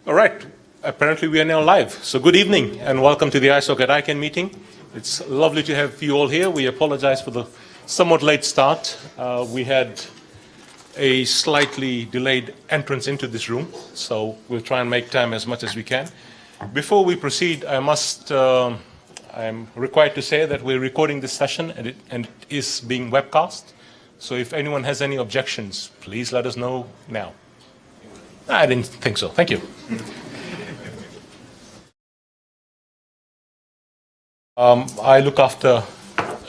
All right, apparently we are now live. So good evening and welcome to the ISOC at ICANN meeting. It's lovely to have you all here. We apologize for the somewhat late start. We had a slightly delayed entrance into this room, so we'll try and make time as much as we can. Before we proceed, I'm required to say that we're recording this session and it is being webcast. So if anyone has any objections, please let us know now. I didn't think so. Thank you. I look after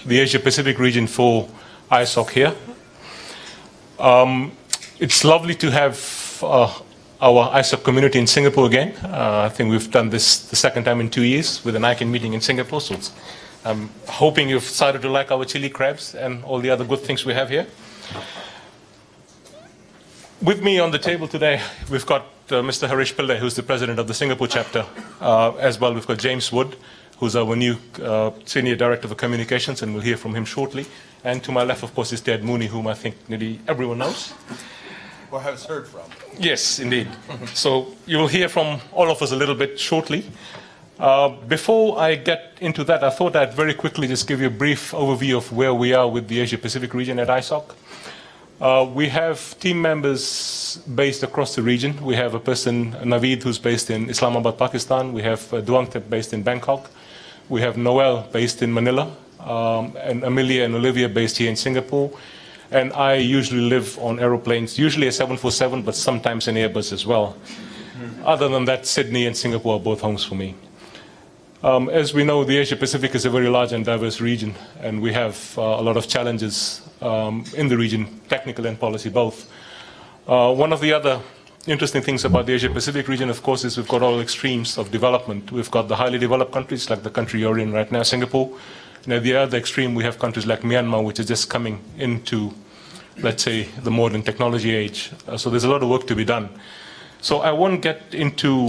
the Asia-Pacific region for ISOC here. It's lovely to have our ISOC community in Singapore again. I think we've done this the second time in 2 years with an ICANN meeting in Singapore. So I'm hoping you've decided to like our chili crabs and all the other good things we have here. With me on the table today, we've got Mr. Harish Pillai, who's the president of the Singapore chapter. As well, we've got James Wood, who's our new Senior Director of Communications, and we'll hear from him shortly. And to my left, of course, is Ted Mooney, whom I think nearly everyone knows. Or has heard from. Yes, indeed. So you will hear from all of us a little bit shortly. Before I get into that, I thought I'd very quickly just give you a brief overview of where we are with the Asia-Pacific region at ISOC. We have team members based across the region. We have a person, Naveed, who's based in Islamabad, Pakistan. We have Duangtep based in Bangkok. We have Noel based in Manila, and Amelia and Olivia based here in Singapore. And I usually live on aeroplanes, usually a 747, but sometimes an Airbus as well. Other than that, Sydney and Singapore are both homes for me. As we know, the Asia-Pacific is a very large and diverse region, and we have a lot of challenges in the region, technical and policy both. One of the other interesting things about the Asia-Pacific region, of course, is we've got all extremes of development. We've got the highly developed countries, like the country you're in right now, Singapore. And at the other extreme, we have countries like Myanmar, which is just coming into, let's say, the modern technology age. So there's a lot of work to be done. So I won't get into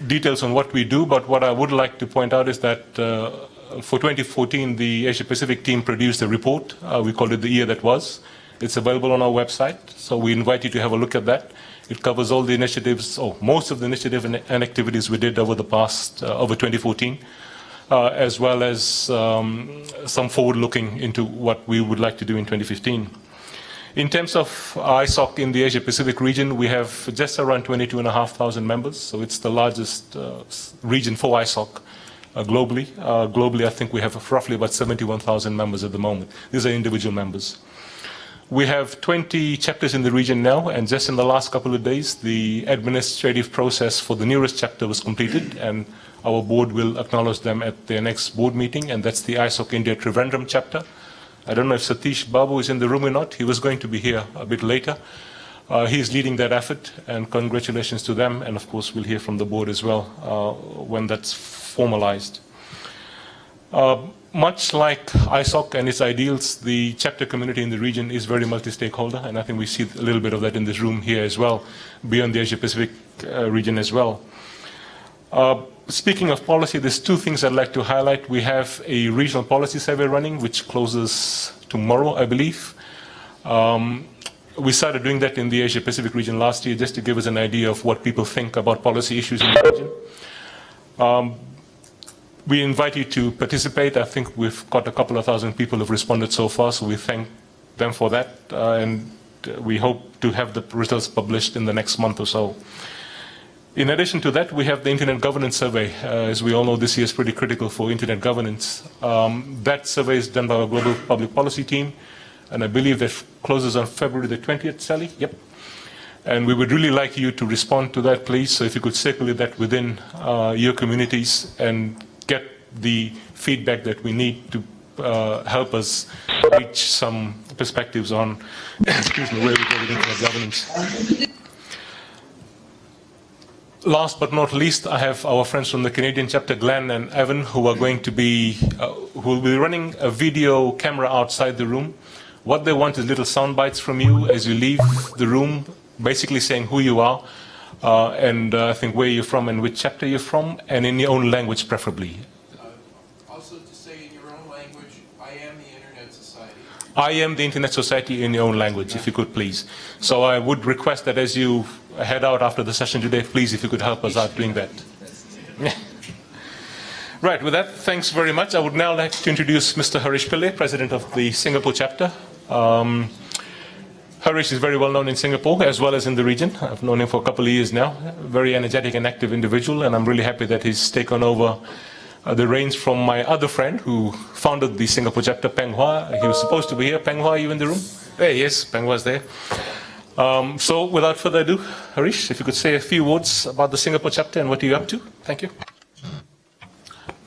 details on what we do, but what I would like to point out is that for 2014, the Asia-Pacific team produced a report. We called it The Year That Was. It's available on our website, so we invite you to have a look at that. It covers all the initiatives, or most of the initiatives and activities we did over the past, over 2014, as well as some forward-looking into what we would like to do in 2015. In terms of ISOC in the Asia-Pacific region, we have just around 22,500 members, so it's the largest region for ISOC globally. Globally, I think we have roughly about 71,000 members at the moment. These are individual members. We have 20 chapters in the region now, and just in the last couple of days, the administrative process for the newest chapter was completed, and our board will acknowledge them at their next board meeting, and that's the ISOC India Trivandrum chapter. I don't know if Satish Babu is in the room or not. He was going to be here a bit later. He's leading that effort, and congratulations to them. And of course, we'll hear from the board as well when that's formalized. Much like ISOC and its ideals, the chapter community in the region is very multi-stakeholder, and I think we see a little bit of that in this room here as well, beyond the Asia-Pacific region as well. Speaking of policy, there's two things I'd like to highlight. We have a regional policy survey running, which closes tomorrow, I believe. We started doing that in the Asia-Pacific region last year, just to give us an idea of what people think about policy issues in the region. We invite you to participate. I think we've got a couple of thousand people who've responded so far, so we thank them for that. And we hope to have the results published in the next month or so. In addition to that, we have the Internet Governance Survey. As we all know, this year is pretty critical for Internet governance. That survey is done by our Global Public Policy team, and I believe that closes on February the 20th, Sally? Yep. And we would really like you to respond to that, please. So if you could circulate that within your communities and get the feedback that we need to help us reach some perspectives on excuse me, where we go with Internet governance. Last but not least, I have our friends from the Canadian chapter, Glenn and Evan, who are going to be, who will be running a video camera outside the room. What they want is little sound bites from you as you leave the room, basically saying who you are, and I think where you're from and which chapter you're from, and in your own language preferably. Also to say in your own language, I am the Internet Society. I am the Internet Society in your own language, if you could please. So I would request that as you head out after the session today, please, if you could help us out doing that. Right, with that, thanks very much. I would now like to introduce Mr. Harish Pillai, President of the Singapore chapter. Harish is very well known in Singapore as well as in the region. I've known him for a couple of years now. Very energetic and active individual, and I'm really happy that he's taken over the reins from my other friend who founded the Singapore chapter, Peng Hua. He was supposed to be here. Peng Hua, are you in the room? There he is. Peng Hua's there. So without further ado, Harish, if you could say a few words about the Singapore chapter and what you're up to. Thank you.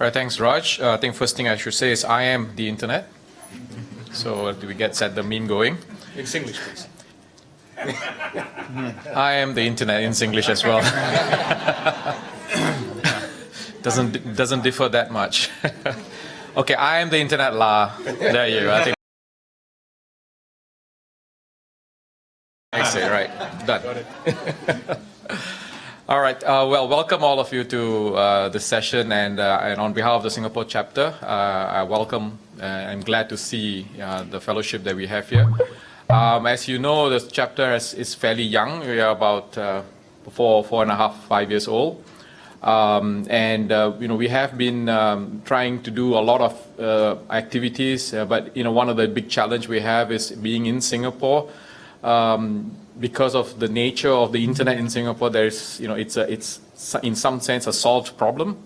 Right, thanks, Raj. I think first thing I should say is I am the internet. So do we set the meme going? In Singlish, please. I am the internet in Singlish as well. Doesn't differ that much. Okay, I am the internet lah. There you go. I think. That's it, right. Done. Got it. All right. Well, welcome all of you to this session, and on behalf of the Singapore chapter, I welcome. I'm glad to see the fellowship that we have here. As you know, the chapter is fairly young. We are about 4.5 years old, we have been trying to do a lot of activities. But one of the big challenge we have is being in Singapore. Because of the nature of the internet in Singapore, there's it's in some sense a solved problem,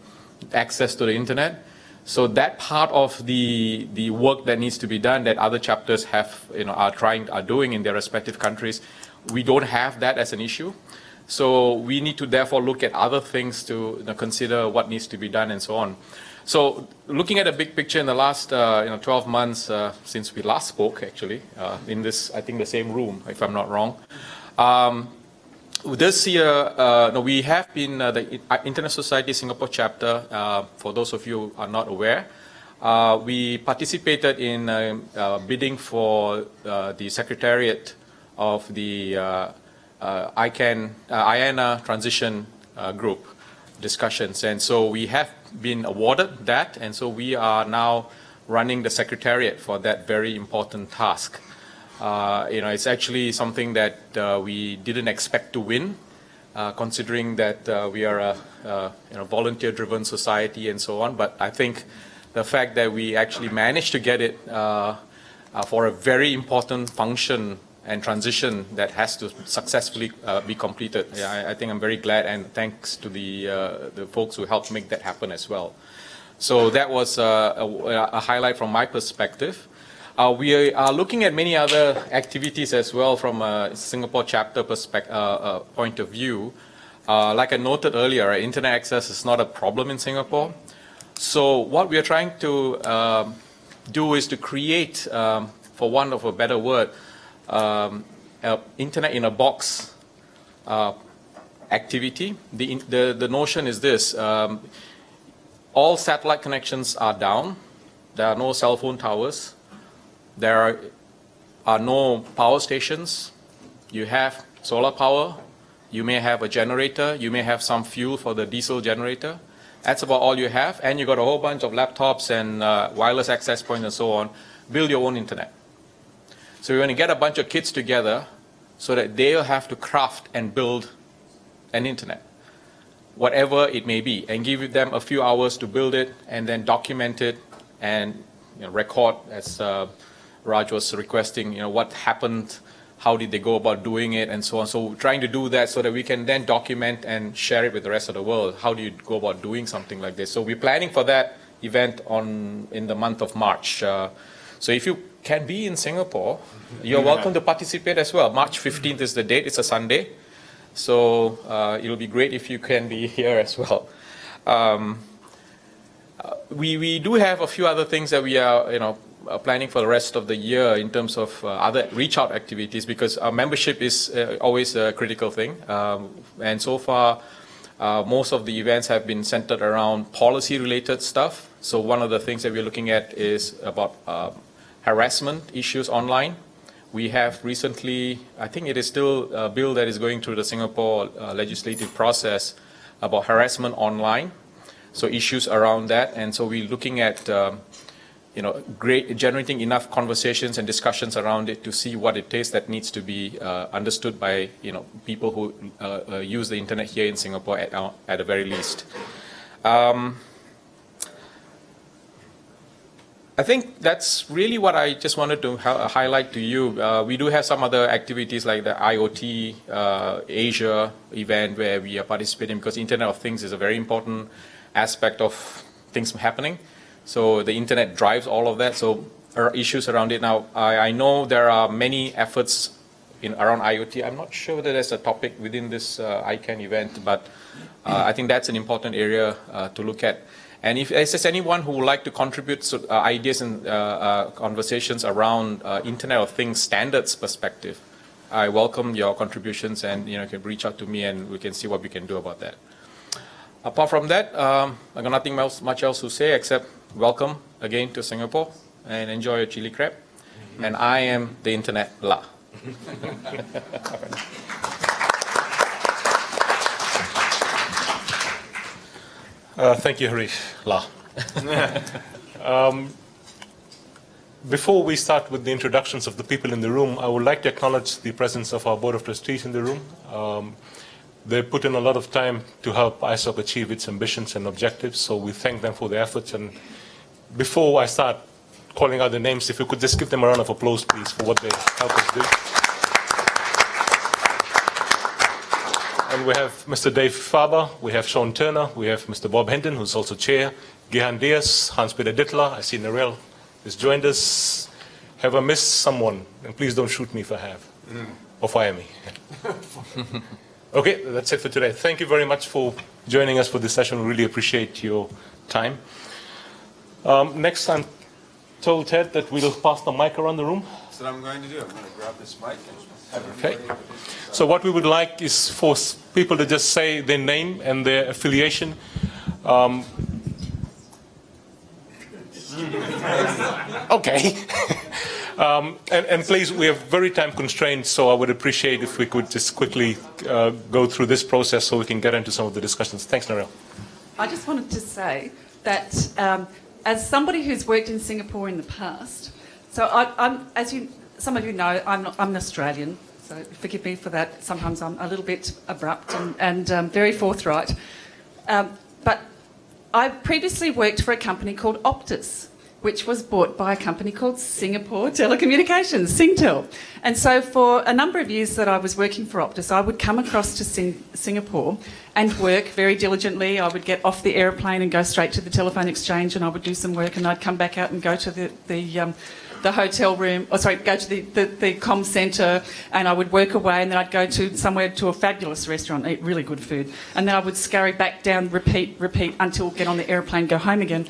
access to the internet. So that part of the work that needs to be done that other chapters have are doing in their respective countries, we don't have that as an issue. So we need to therefore look at other things to consider what needs to be done and so on. So looking at the big picture in the last 12 months since we last spoke, actually, in this, I think, the same room, if I'm not wrong. This year, we have been, the Internet Society Singapore chapter, for those of you who are not aware, we participated in bidding for the Secretariat of the ICANN transition group discussions. And so we have been awarded that, and so we are now running the Secretariat for that very important task. It's actually something that we didn't expect to win, considering that we are a volunteer-driven society and so on. But I think the fact that we actually managed to get it for a very important function and transition that has to successfully be completed, I think I'm very glad, and thanks to the folks who helped make that happen as well. So that was a highlight from my perspective. We are looking at many other activities as well from a Singapore chapter point of view. Like I noted earlier, internet access is not a problem in Singapore. So what we are trying to do is to create, for want of a better word, internet in a box activity. The notion is this: all satellite connections are down. There are no cell phone towers. There are no power stations. You have solar power. You may have a generator. You may have some fuel for the diesel generator. That's about all you have. And you got a whole bunch of laptops and wireless access points and so on. Build your own internet. So we're going to get a bunch of kids together so that they'll have to craft and build an internet, whatever it may be, and give them a few hours to build it and then document it and record, as Raj was requesting, what happened, how did they go about doing it, and so on. So we're trying to do that so that we can then document and share it with the rest of the world. How do you go about doing something like this? So we're planning for that event in the month of March. So if you can be in Singapore, you're welcome to participate as well. March 15th is the date. It's a Sunday. So it'll be great if you can be here as well. We do have a few other things that we are, planning for the rest of the year in terms of other reach out activities, because our membership is always a critical thing. And so far, most of the events have been centered around policy related stuff. So one of the things that we're looking at is about harassment issues online. We have recently, I think it is still a bill that is going through the Singapore legislative process about harassment online. So issues around that. And so we're looking at generating enough conversations and discussions around it to see what it is that needs to be understood by people who use the internet here in Singapore at the very least. I think that's really what I just wanted to highlight to you. We do have some other activities like the IoT Asia event where we are participating because Internet of Things is a very important aspect of things happening. So the internet drives all of that. So there are issues around it. Now, I know there are many efforts around IoT. I'm not sure that there's a topic within this ICANN event, but I think that's an important area to look at. And if there's anyone who would like to contribute ideas and conversations around Internet of Things standards perspective, I welcome your contributions, and you can reach out to me and we can see what we can do about that. Apart from that, I've got nothing much else to say except welcome again to Singapore and enjoy your chili crab. And I am the Internet La. Thank you, Harish La. Before we start with the introductions of the people in the room, I would like to acknowledge the presence of our Board of Trustees in the room. They put in a lot of time to help ISOC achieve its ambitions and objectives, so we thank them for their efforts. And before I start calling out the names, if you could just give them a round of applause, please, for what they help us do. And we have Mr. Dave Faber, we have Sean Turner, we have Mr. Bob Hendon, who's also chair, Gihan Diaz, Hans-Peter Dittler, I see Narelle has joined us. Have I missed someone? And please don't shoot me if I have, or fire me. Okay, that's it for today. Thank you very much for joining us for this session. We really appreciate your time. Next, I'm told, Ted, that we'll pass the mic around the room. That's what I'm going to do. I'm going to grab this mic and have Okay. everybody. So what we would like is for people to just say their name and their affiliation. Okay. And please, we are very time constrained, so I would appreciate if we could just quickly go through this process so we can get into some of the discussions. Thanks, Narelle. I just wanted to say that as somebody who's worked in Singapore in the past, so I'm, as some of you know, I'm an Australian, so forgive me for that. Sometimes I'm a little bit abrupt and very forthright. But I previously worked for a company called Optus, which was bought by a company called Singapore Telecommunications, Singtel. And so for a number of years that I was working for Optus, I would come across to Singapore and work very diligently. I would get off the aeroplane and go straight to the telephone exchange, and I would do some work, and I'd come back out and go to the hotel room, go to the comm centre, and I would work away, and then I'd go to somewhere to a fabulous restaurant, eat really good food, and then I would scurry back down, repeat, until get on the aeroplane, go home again.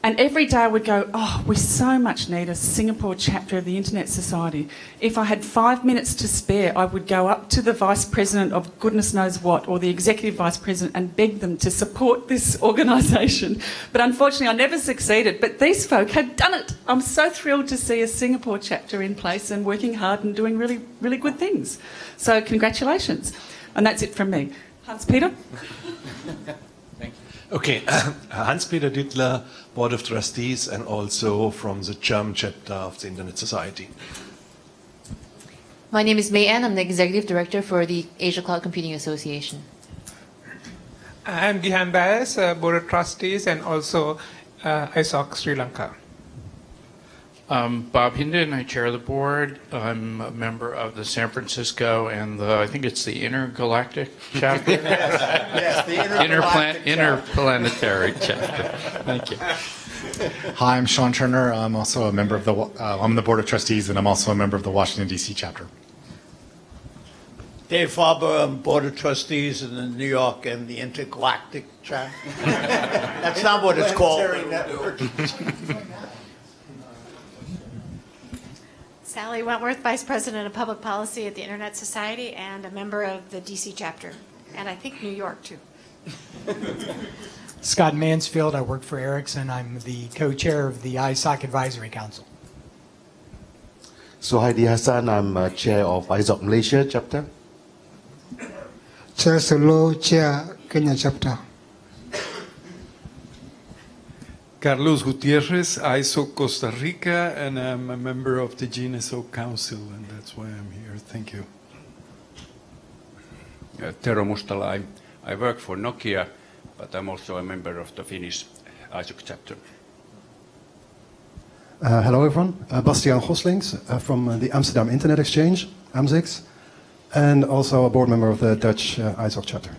And every day I would go, oh, we so much need a Singapore chapter of the Internet Society. If I had 5 minutes to spare, I would go up to the Vice President of goodness knows what, or the Executive Vice President, and beg them to support this organisation. But unfortunately I never succeeded. But these folk had done it. I'm so thrilled to see a Singapore chapter in place and working hard and doing really, really good things. So congratulations. And that's it from me. Hans-Peter? Okay, Hans-Peter Dittler, Board of Trustees, and also from the German chapter of the Internet Society. My name is May Ann. I'm the Executive Director for the Asia Cloud Computing Association. I'm Gihan Diaz, Board of Trustees, and also ISOC Sri Lanka. Bob Hinden, I chair the board. I'm a member of the San Francisco and I think it's the Intergalactic chapter. Yes, the Interplanetary chapter. Thank you. Hi, I'm Sean Turner. I'm also a member of I'm the Board of Trustees, and I'm also a member of the Washington, D.C. chapter. Dave Faber, I'm Board of Trustees in the New York and the Intergalactic chapter. That's not what it's called. Sally Wentworth, Vice President of Public Policy at the Internet Society and a member of the DC chapter, and I think New York too. Scott Mansfield, I work for Ericsson. I'm the co-chair of the ISOC Advisory Council. Suhaidi Hassan, I'm chair of ISOC Malaysia chapter. Chair Solo, chair Kenya chapter. Carlos Gutierrez, ISOC Costa Rica, and I'm a member of the GNSO Council, and that's why I'm here. Thank you. Tero Mustala, I work for Nokia, but I'm also a member of the Finnish ISOC chapter. Hello everyone, Bastiaan Goslings from the Amsterdam Internet Exchange, AMSIX, and also a board member of the Dutch ISOC chapter.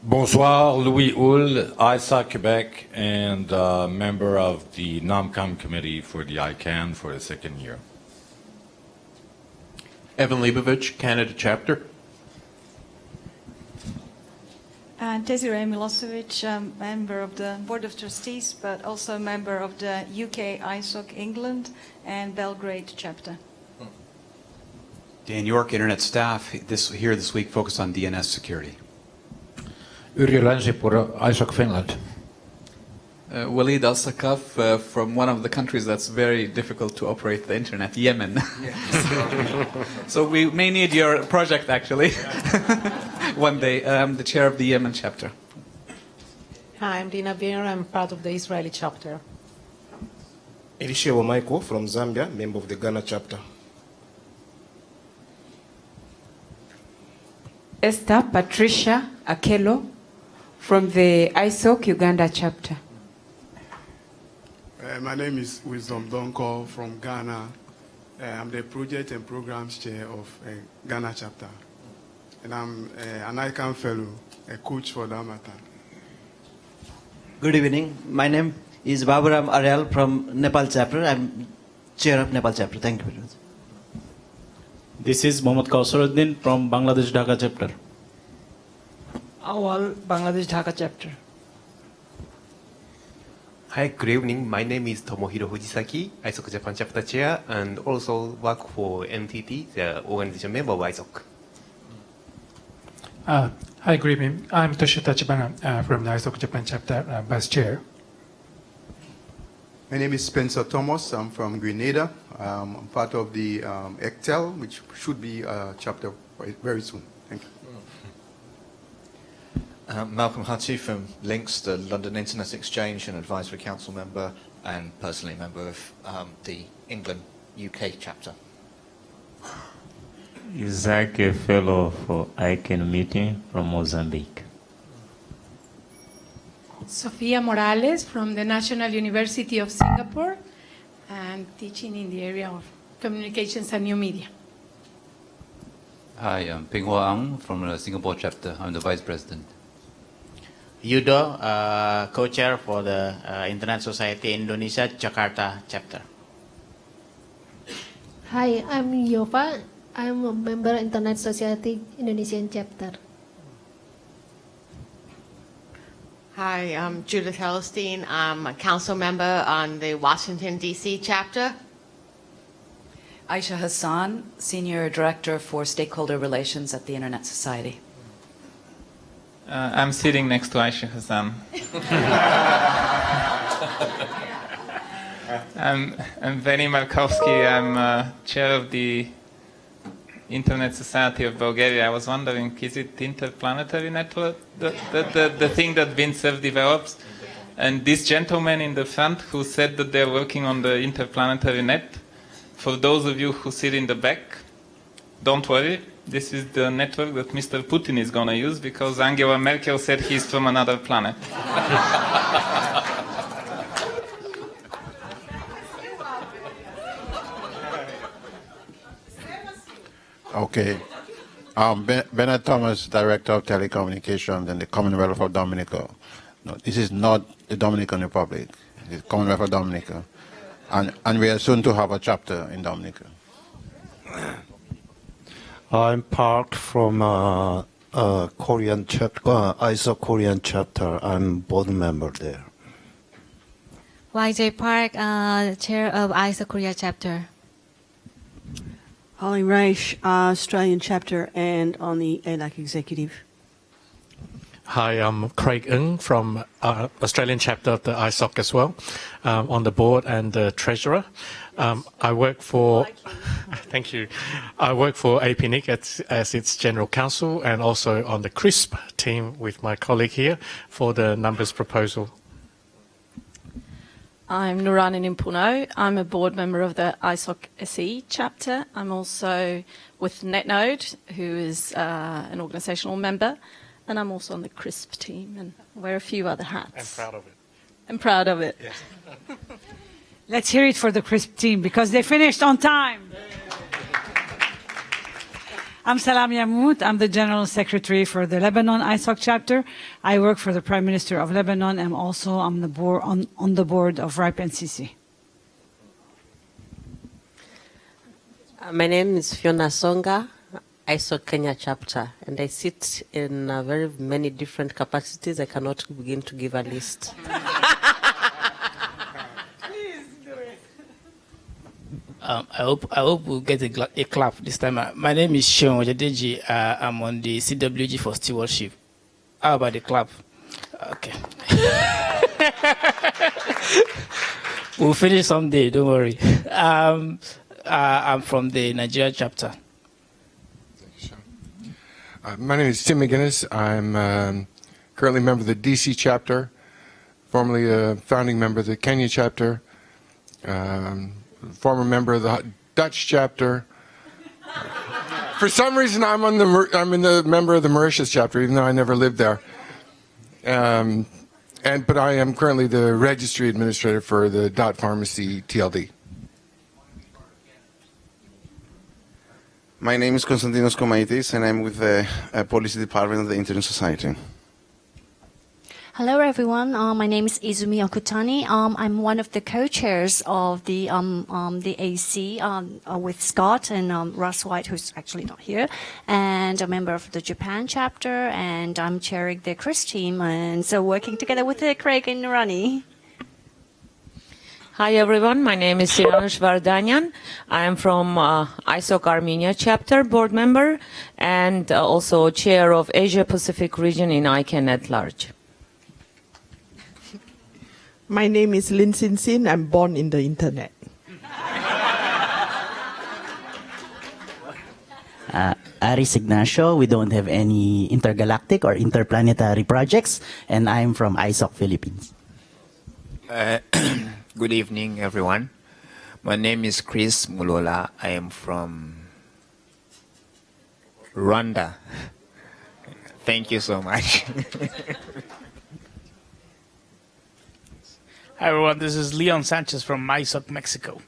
Bonsoir, Louis Hull, ISOC Quebec, and member of the NOMCOM committee for the ICANN for the second year. Evan Leibovich, Canada chapter. Desiree Milosevic, member of the Board of Trustees, but also member of the UK ISOC England and Belgrade chapter. Dan York, Internet staff, here this week focused on DNS security. Yrjö Länsipuro, ISOC Finland. Walid Al-Sakaf from one of the countries that's very difficult to operate the internet, Yemen. So we may need your project actually one day. I'm the chair of the Yemen chapter. Hi, I'm Dina Beer. I'm part of the Israeli chapter. Elisha Wamaiko from Zambia, member of the Ghana chapter. Esther Patricia Akelo from the ISOC Uganda chapter. My name is Wisdom Donko from Ghana. I'm the project and programs chair of Ghana chapter. And I'm an ICANN fellow, a coach for that matter. Good evening. My name is Baburam Aryal from Nepal chapter. I'm chair of Nepal chapter. Thank you very much. This is Mohammad Kausaruddin from Bangladesh Dhaka chapter. Awal, Bangladesh Dhaka chapter. Hi, good evening. My name is Tomohiro Fujisaki, ISOC Japan chapter chair, and also work for NTT, the organization member of ISOC. Hi, good evening. I'm Toshio Tachibana from the ISOC Japan chapter, vice chair. My name is Spencer Thomas. I'm from Grenada. I'm part of the ECTEL, which should be a chapter very soon. Thank you. Malcolm Hutty from Links, the London Internet Exchange, and advisory council member, and personally a member of the England UK chapter. Isaac, a fellow for ICANN meeting from Mozambique. Sofia Morales from the National University of Singapore and teaching in the area of communications and new media. Hi, I'm Ping Hoa Ang from the Singapore chapter. I'm the vice president. Yudo, co-chair for the Internet Society Indonesia Jakarta chapter. Hi, I'm Yova. I'm a member Internet Society Indonesian chapter. Hi, I'm Judith Hellstein. I'm a council member on the Washington, D.C. chapter. Aisha Hassan, Senior Director for Stakeholder Relations at the Internet Society. I'm sitting next to Aisha Hassan. I'm Veni Markovsky. I'm chair of the Internet Society of Bulgaria. I was wondering, is it interplanetary network, the thing that Vincev develops? And this gentleman in the front who said that they're working on the interplanetary net, for those of you who sit in the back, don't worry. This is the network that Mr. Putin is going to use because Angela Merkel said he's from another planet. Okay. Bernard Thomas, Director of Telecommunications in the Commonwealth of Dominica. No, this is not the Dominican Republic. It's the Commonwealth of Dominica. And we are soon to have a chapter in Dominica. I'm part from Korean chapter, ISO Korean chapter. I'm board member there. YJ Park, chair of ISO Korea chapter. Holly Reich, Australian chapter and on the ALAC executive. Hi, I'm Craig Ng from Australian chapter of the ISOC as well, on the board and the treasurer. I work for, thank you. I work for APNIC as its general counsel and also on the CRISP team with my colleague here for the numbers proposal. I'm Nurani Nimpuno. I'm a board member of the ISOC SE chapter. I'm also with NetNode, who is an organisational member, and I'm also on the CRISP team and wear a few other hats. I'm proud of it. I'm proud of it. Yes. Let's hear it for the CRISP team because they finished on time. I'm Salam Yammout. I'm the General Secretary for the Lebanon ISOC chapter. I work for the Prime Minister of Lebanon and also on the board of RIPE NCC. My name is Fiona Songa, ISOC Kenya chapter, and I sit in very many different capacities. I cannot begin to give a list. I hope we'll get a clap this time. My name is Sean Ojedeji. I'm on the CWG for stewardship. How about the clap? Okay. We'll finish someday, don't worry. I'm from the Nigeria chapter. My name is Tim McGinnis. I'm currently a member of the DC chapter, formerly a founding member of the Kenya chapter, former member of the Dutch chapter. For some reason, I'm the member of the Mauritius chapter, even though I never lived there. But I am currently the registry administrator for the .pharmacy TLD. My name is Konstantinos Komaitis, and I'm with the Policy Department of the Internet Society. Hello, everyone. My name is Izumi Okutani. I'm one of the co-chairs of the AC with Scott and Russ White, who's actually not here, and a member of the Japan chapter, and I'm chairing the CRIS team, and so working together with Craig and Nurani. Hi everyone, my name is Siranush Vardanyan. I am from ISOC Armenia chapter, board member, and also chair of Asia Pacific region in ICANN at large. My name is Lin Sin Sin. I'm born in the internet. Aris Ignacio. We don't have any intergalactic or interplanetary projects, and I'm from ISOC Philippines. Good evening, everyone. My name is Chris Mulola. I am from Rwanda. Thank you so much. Hi everyone, this is Leon Sanchez from ISOC Mexico.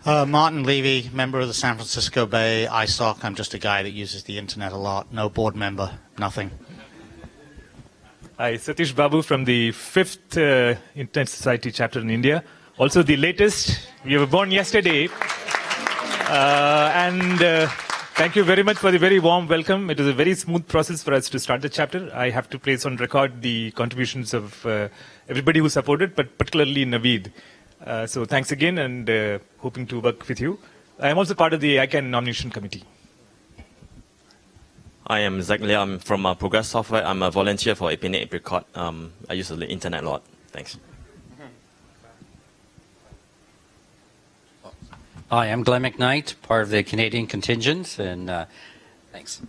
Martin Levy, member of the San Francisco Bay ISOC. I'm just a guy that uses the internet a lot. No board member, nothing. Hi, Satish Babu from the 5th Internet Society chapter in India. Also the latest. We were born yesterday. Thank you very much for the very warm welcome. It was a very smooth process for us to start the chapter. I have to place on record the contributions of everybody who supported, but particularly Naveed. So thanks again, and hoping to work with you. I am also part of the ICANN nomination committee. I am Zach Lia. I'm from Progress Software. I'm a volunteer for APNIC Apricot. I use the internet a lot. Thanks. Hi, I'm Glenn McKnight, part of the Canadian contingent, and thanks.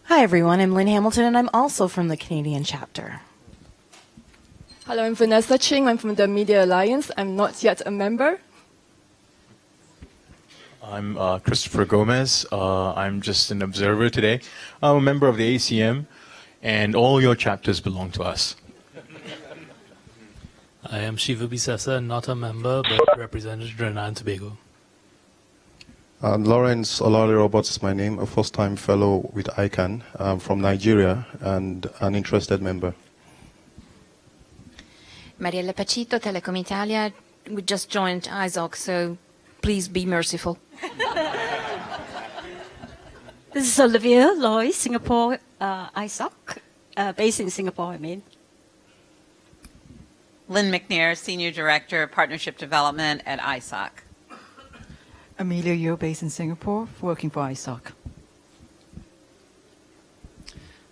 Hi, everyone. I'm Lynn Hamilton, and I'm also from the Canadian chapter. Hello, I'm Vanessa Ching. I'm from the Media Alliance. I'm not yet a member. I'm Christopher Gomez. I'm just an observer today. I'm a member of the ACM, and all your chapters belong to us. I am Shiva Bisesa, not a member, but represented Trinidad and Tobago. Lawrence Olari Roberts is my name, a first-time fellow with ICANN. I'm from Nigeria and an interested member. Mariella Pacito, Telecom Italia. We just joined ISOC, so please be merciful. This is Olivia Loy, Singapore ISOC, based in Singapore, I mean. Lynn McNair, Senior Director of Partnership Development at ISOC. Amelia Yeo, based in Singapore, working for ISOC.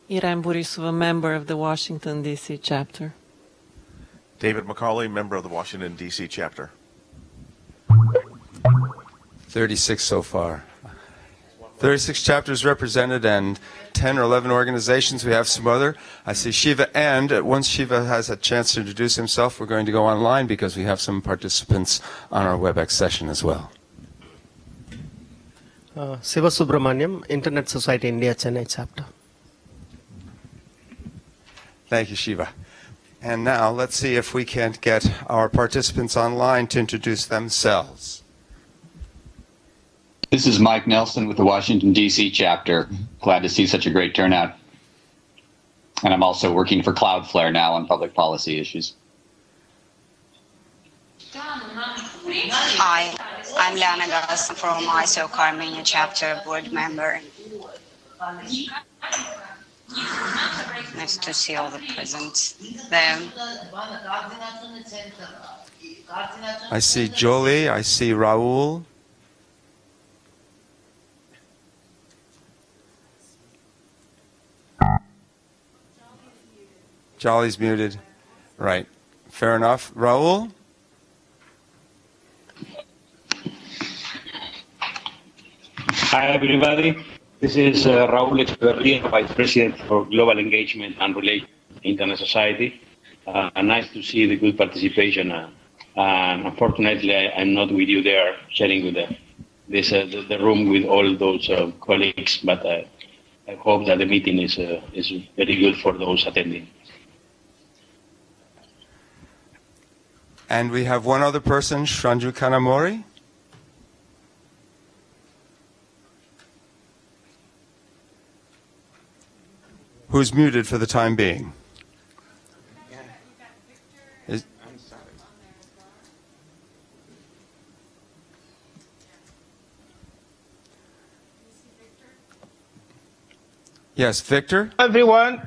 Iram Borisova, member of the Washington, D.C. chapter. David McCauley, member of the Washington, D.C. chapter. 36 so far. 36 chapters represented and 10 or 11 organizations. We have some other. I see Shiva, and once Shiva has a chance to introduce himself, we're going to go online because we have some participants on our WebEx session as well. Siva Subramaniam, Internet Society India, Chennai chapter. Thank you, Shiva. And now let's see if we can get our participants online to introduce themselves. This is Mike Nelson with the Washington, D.C. chapter. Glad to see such a great turnout. And I'm also working for Cloudflare now on public policy issues. Hi, I'm Lana Gas from ISOC Armenia chapter, board member. Nice to see all the presents there. I see Jolie, I see Raul. Jolly's muted. Right. Fair enough. Raul? Hi, everybody. This is Raul Echeverria, Vice President for Global Engagement and Relations Internet Society. Nice to see the good participation. And unfortunately, I'm not with you there, sharing with the room with all those colleagues, but I hope that the meeting is very good for those attending. And we have one other person, Shranju Kanamori. Who's muted for the time being. Yes, Victor? Everyone.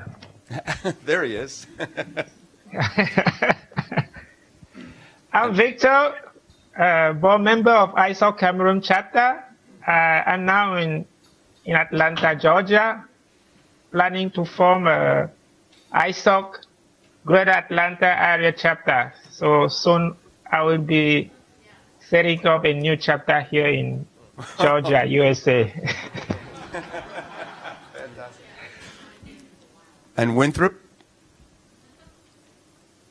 There he is. I'm Victor, board member of ISOC Cameroon chapter. I'm now in Atlanta, Georgia, planning to form a ISOC Greater Atlanta area chapter. So soon I will be setting up a new chapter here in Georgia, USA. And Winthrop?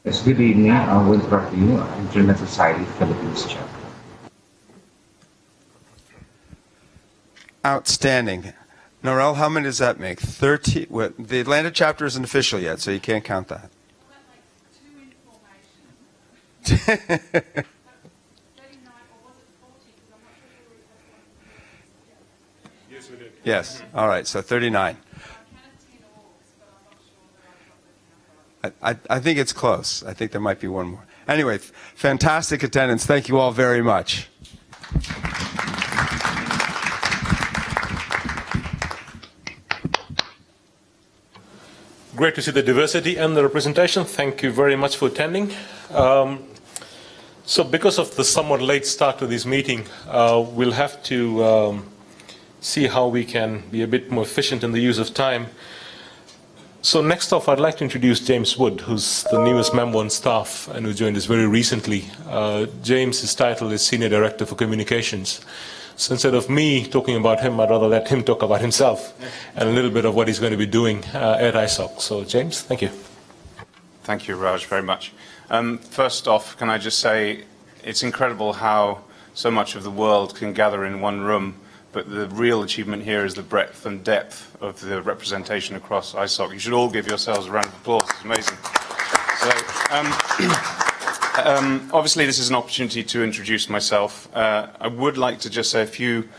Yes, good evening. I'm Winthrop Yu, Internet Society Philippines chapter. Outstanding. Norel, how many does that make? 30? Well, the Atlanta chapter isn't official yet, so you can't count that. Yes. All right. So 39. I think it's close. I think there might be one more. Anyway, fantastic attendance. Thank you all very much. Great to see the diversity and the representation. Thank you very much for attending. So because of the somewhat late start to this meeting, we'll have to see how we can be a bit more efficient in the use of time. So next off, I'd like to introduce James Wood, who's the newest member on staff and who joined us very recently. James's title is Senior Director for Communications. So instead of me talking about him, I'd rather let him talk about himself and a little bit of what he's going to be doing at ISOC. So James, thank you. Thank you, Raj, very much. First off, can I just say it's incredible how so much of the world can gather in one room, but the real achievement here is the breadth and depth of the representation across ISOC. You should all give yourselves a round of applause. It's amazing. So, obviously, this is an opportunity to introduce myself. I would like to just say a few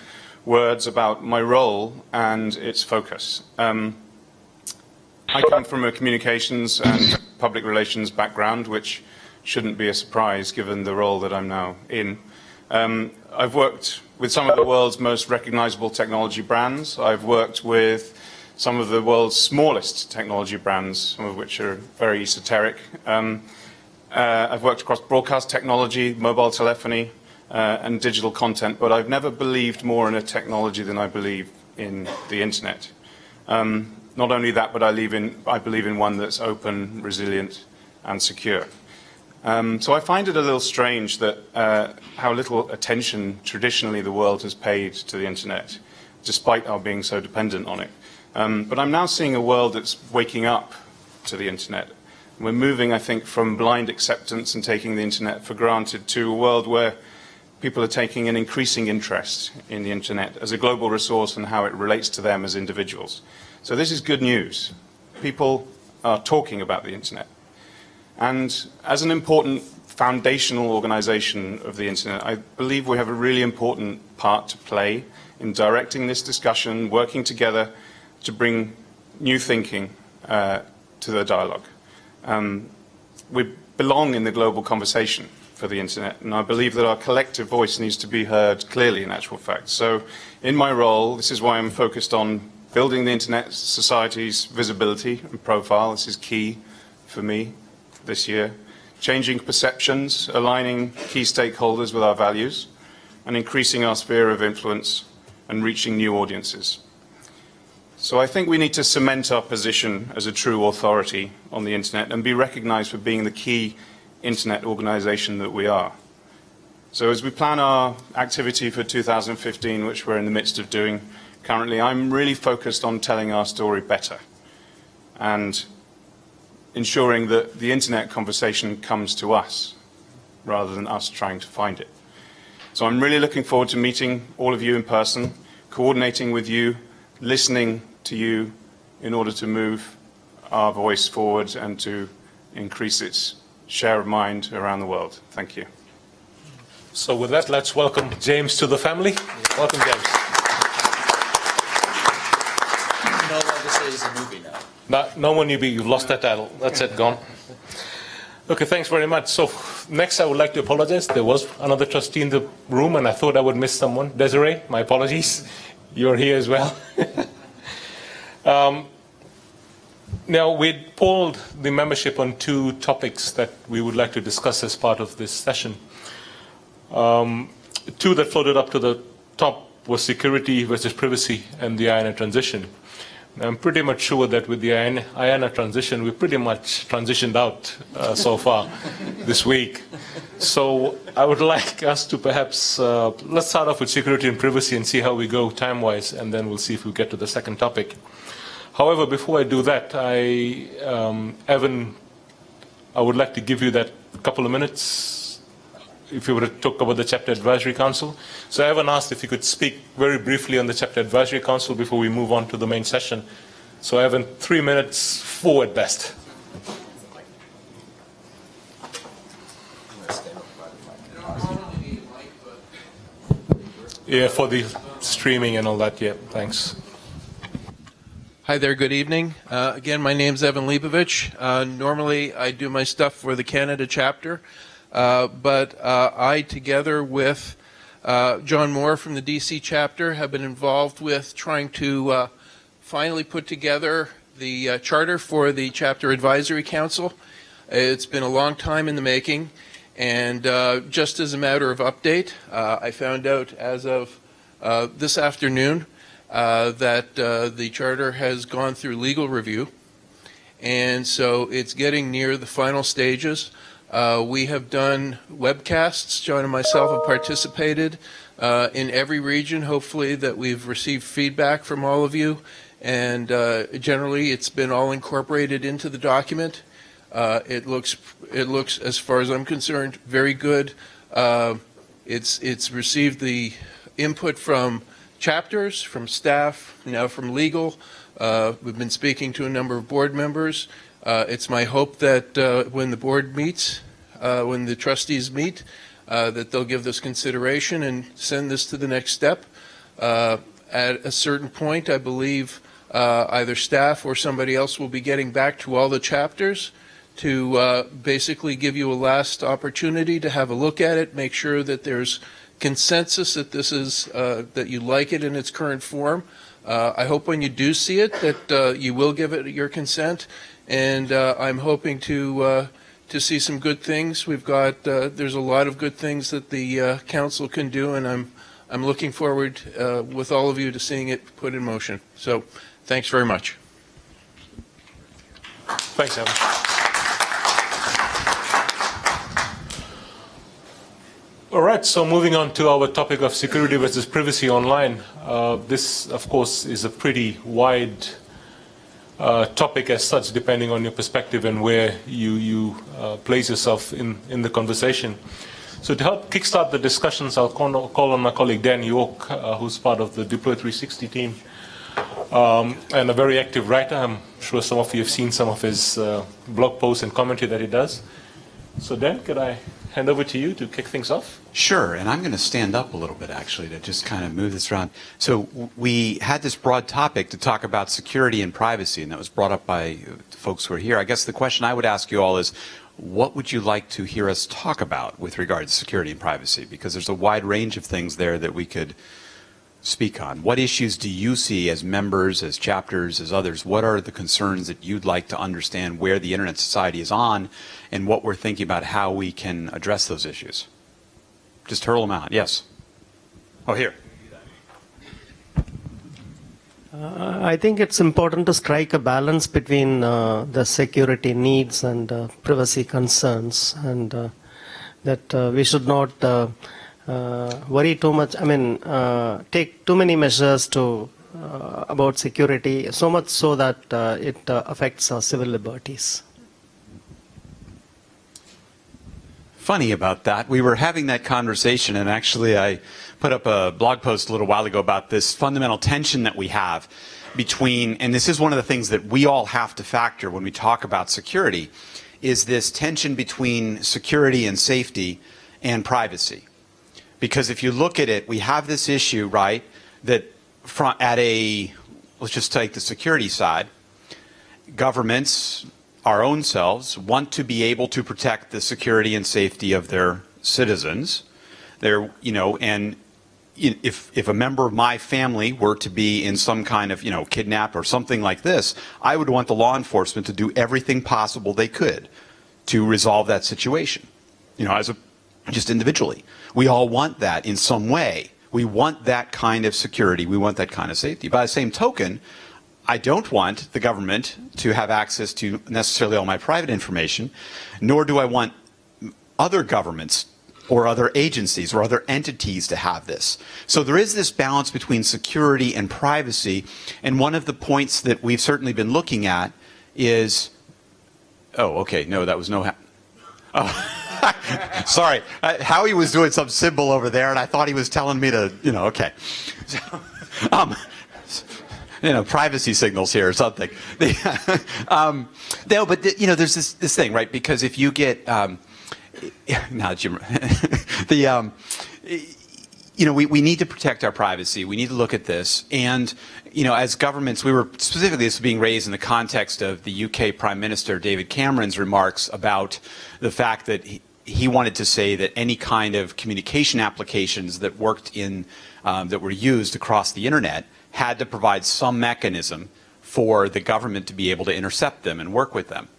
words about my role and its focus. I come from a communications and public relations background, which shouldn't be a surprise given the role that I'm now in. I've worked with some of the world's most recognizable technology brands. I've worked with some of the world's smallest technology brands, some of which are very esoteric. I've worked across broadcast technology, mobile telephony, and digital content, but I've never believed more in a technology than I believe in the internet. Not only that, but I believe in one that's open, resilient, and secure. So I find it a little strange that how little attention traditionally the world has paid to the internet, despite our being so dependent on it. But I'm now seeing a world that's waking up to the internet. We're moving, I think, from blind acceptance and taking the internet for granted to a world where people are taking an increasing interest in the internet as a global resource and how it relates to them as individuals. So this is good news. People are talking about the internet. And as an important foundational organization of the internet, I believe we have a really important part to play in directing this discussion, working together to bring new thinking to the dialogue. We belong in the global conversation for the internet, and I believe that our collective voice needs to be heard clearly in actual fact. So in my role, this is why I'm focused on building the internet society's visibility and profile. This is key for me this year. Changing perceptions, aligning key stakeholders with our values, and increasing our sphere of influence and reaching new audiences. So I think we need to cement our position as a true authority on the internet and be recognized for being the key internet organization that we are. So as we plan our activity for 2015, which we're in the midst of doing currently, I'm really focused on telling our story better and ensuring that the internet conversation comes to us rather than us trying to find it. So I'm really looking forward to meeting all of you in person, coordinating with you, listening to you in order to move our voice forward and to increase its share of mind around the world. Thank you. So with that, let's welcome James to the family. Welcome, James. No longer say he's a newbie now. No more newbie. You've lost that title. That's it, gone. Okay, thanks very much. So next, I would like to apologize. There was another trustee in the room, and I thought I would miss someone. Desiree, my apologies. You're here as well. Now, we polled the membership on two topics that we would like to discuss as part of this session. Two that floated up to the top was security versus privacy and the IANA transition. I'm pretty much sure that with the IANA transition, we pretty much transitioned out so far this week. So I would like us to perhaps, let's start off with security and privacy and see how we go time-wise, and then we'll see if we get to the second topic. However, before I do that, Evan, I would like to give you that couple of minutes if you were to talk about the Chapter Advisory Council. So Evan asked if you could speak very briefly on the Chapter Advisory Council before we move on to the main session. So Evan, 3 minutes, 4 at best. Yeah, for the streaming and all that, yeah, thanks. Hi there, good evening. Again, my name's Evan Leibovich. Normally, I do my stuff for the Canada chapter, but I, together with John Moore from the DC chapter, have been involved with trying to finally put together the charter for the Chapter Advisory Council. It's been a long time in the making, and just as a matter of update, I found out as of this afternoon that the charter has gone through legal review, and so it's getting near the final stages. We have done webcasts. John and myself have participated in every region, hopefully, that we've received feedback from all of you, and generally it's been all incorporated into the document. It looks, as far as I'm concerned, very good. It's received the input from chapters, from staff, now from legal. We've been speaking to a number of board members. It's my hope that when the board meets, when the trustees meet, that they'll give this consideration and send this to the next step. At a certain point, I believe either staff or somebody else will be getting back to all the chapters to basically give you a last opportunity to have a look at it, make sure that there's consensus that this is that you like it in its current form. I hope when you do see it that you will give it your consent, and I'm hoping to to see some good things. We've got there's a lot of good things that the council can do, and I'm looking forward with all of you to seeing it put in motion. So, thanks very much. Thanks, Evan. All right, so moving on to our topic of security versus privacy online. This, of course, is a pretty wide topic as such, depending on your perspective and where you place yourself in the conversation. So to help kickstart the discussions, I'll call on my colleague Dan York, who's part of the Deploy 360 team, and a very active writer. I'm sure some of you have seen some of his blog posts and commentary that he does. So Dan, could I hand over to you to kick things off? Sure, and I'm going to stand up a little bit, actually, to just kind of move this around. So we had this broad topic to talk about security and privacy, and that was brought up by folks who are here. I guess the question I would ask you all is, what would you like to hear us talk about with regard to security and privacy? Because there's a wide range of things there that we could speak on. What issues do you see as members, as chapters, as others? What are the concerns that you'd like to understand where the Internet Society is on and what we're thinking about how we can address those issues? Just hurl them out. Yes. Oh, here. I think it's important to strike a balance between the security needs and privacy concerns, and that we should not worry too much. I mean, take too many measures to about security, so much so that it affects our civil liberties. Funny about that. We were having that conversation, and actually I put up a blog post a little while ago about this fundamental tension that we have between, and this is one of the things that we all have to factor when we talk about security, is this tension between security and safety and privacy. Because if you look at it, we have this issue, right, that let's just take the security side, governments, our own selves, want to be able to protect the security and safety of their citizens. And if a member of my family were to be in some kind of, kidnap or something like this, I would want the law enforcement to do everything possible they could to resolve that situation, just individually. We all want that in some way. We want that kind of security. We want that kind of safety. By the same token, I don't want the government to have access to necessarily all my private information, nor do I want other governments or other agencies or other entities to have this. So there is this balance between security and privacy, and one of the points that we've certainly been looking at is, that was no... Sorry, Howie was doing some symbol over there, and I thought he was telling me to, okay. So, privacy signals here or something. No, but there's this thing, right? Because if you get now that we need to protect our privacy. We need to look at this, and as governments, specifically this was being raised in the context of the UK Prime Minister David Cameron's remarks about the fact that he wanted to say that any kind of communication applications that worked that were used across the internet had to provide some mechanism for the government to be able to intercept them and work with them.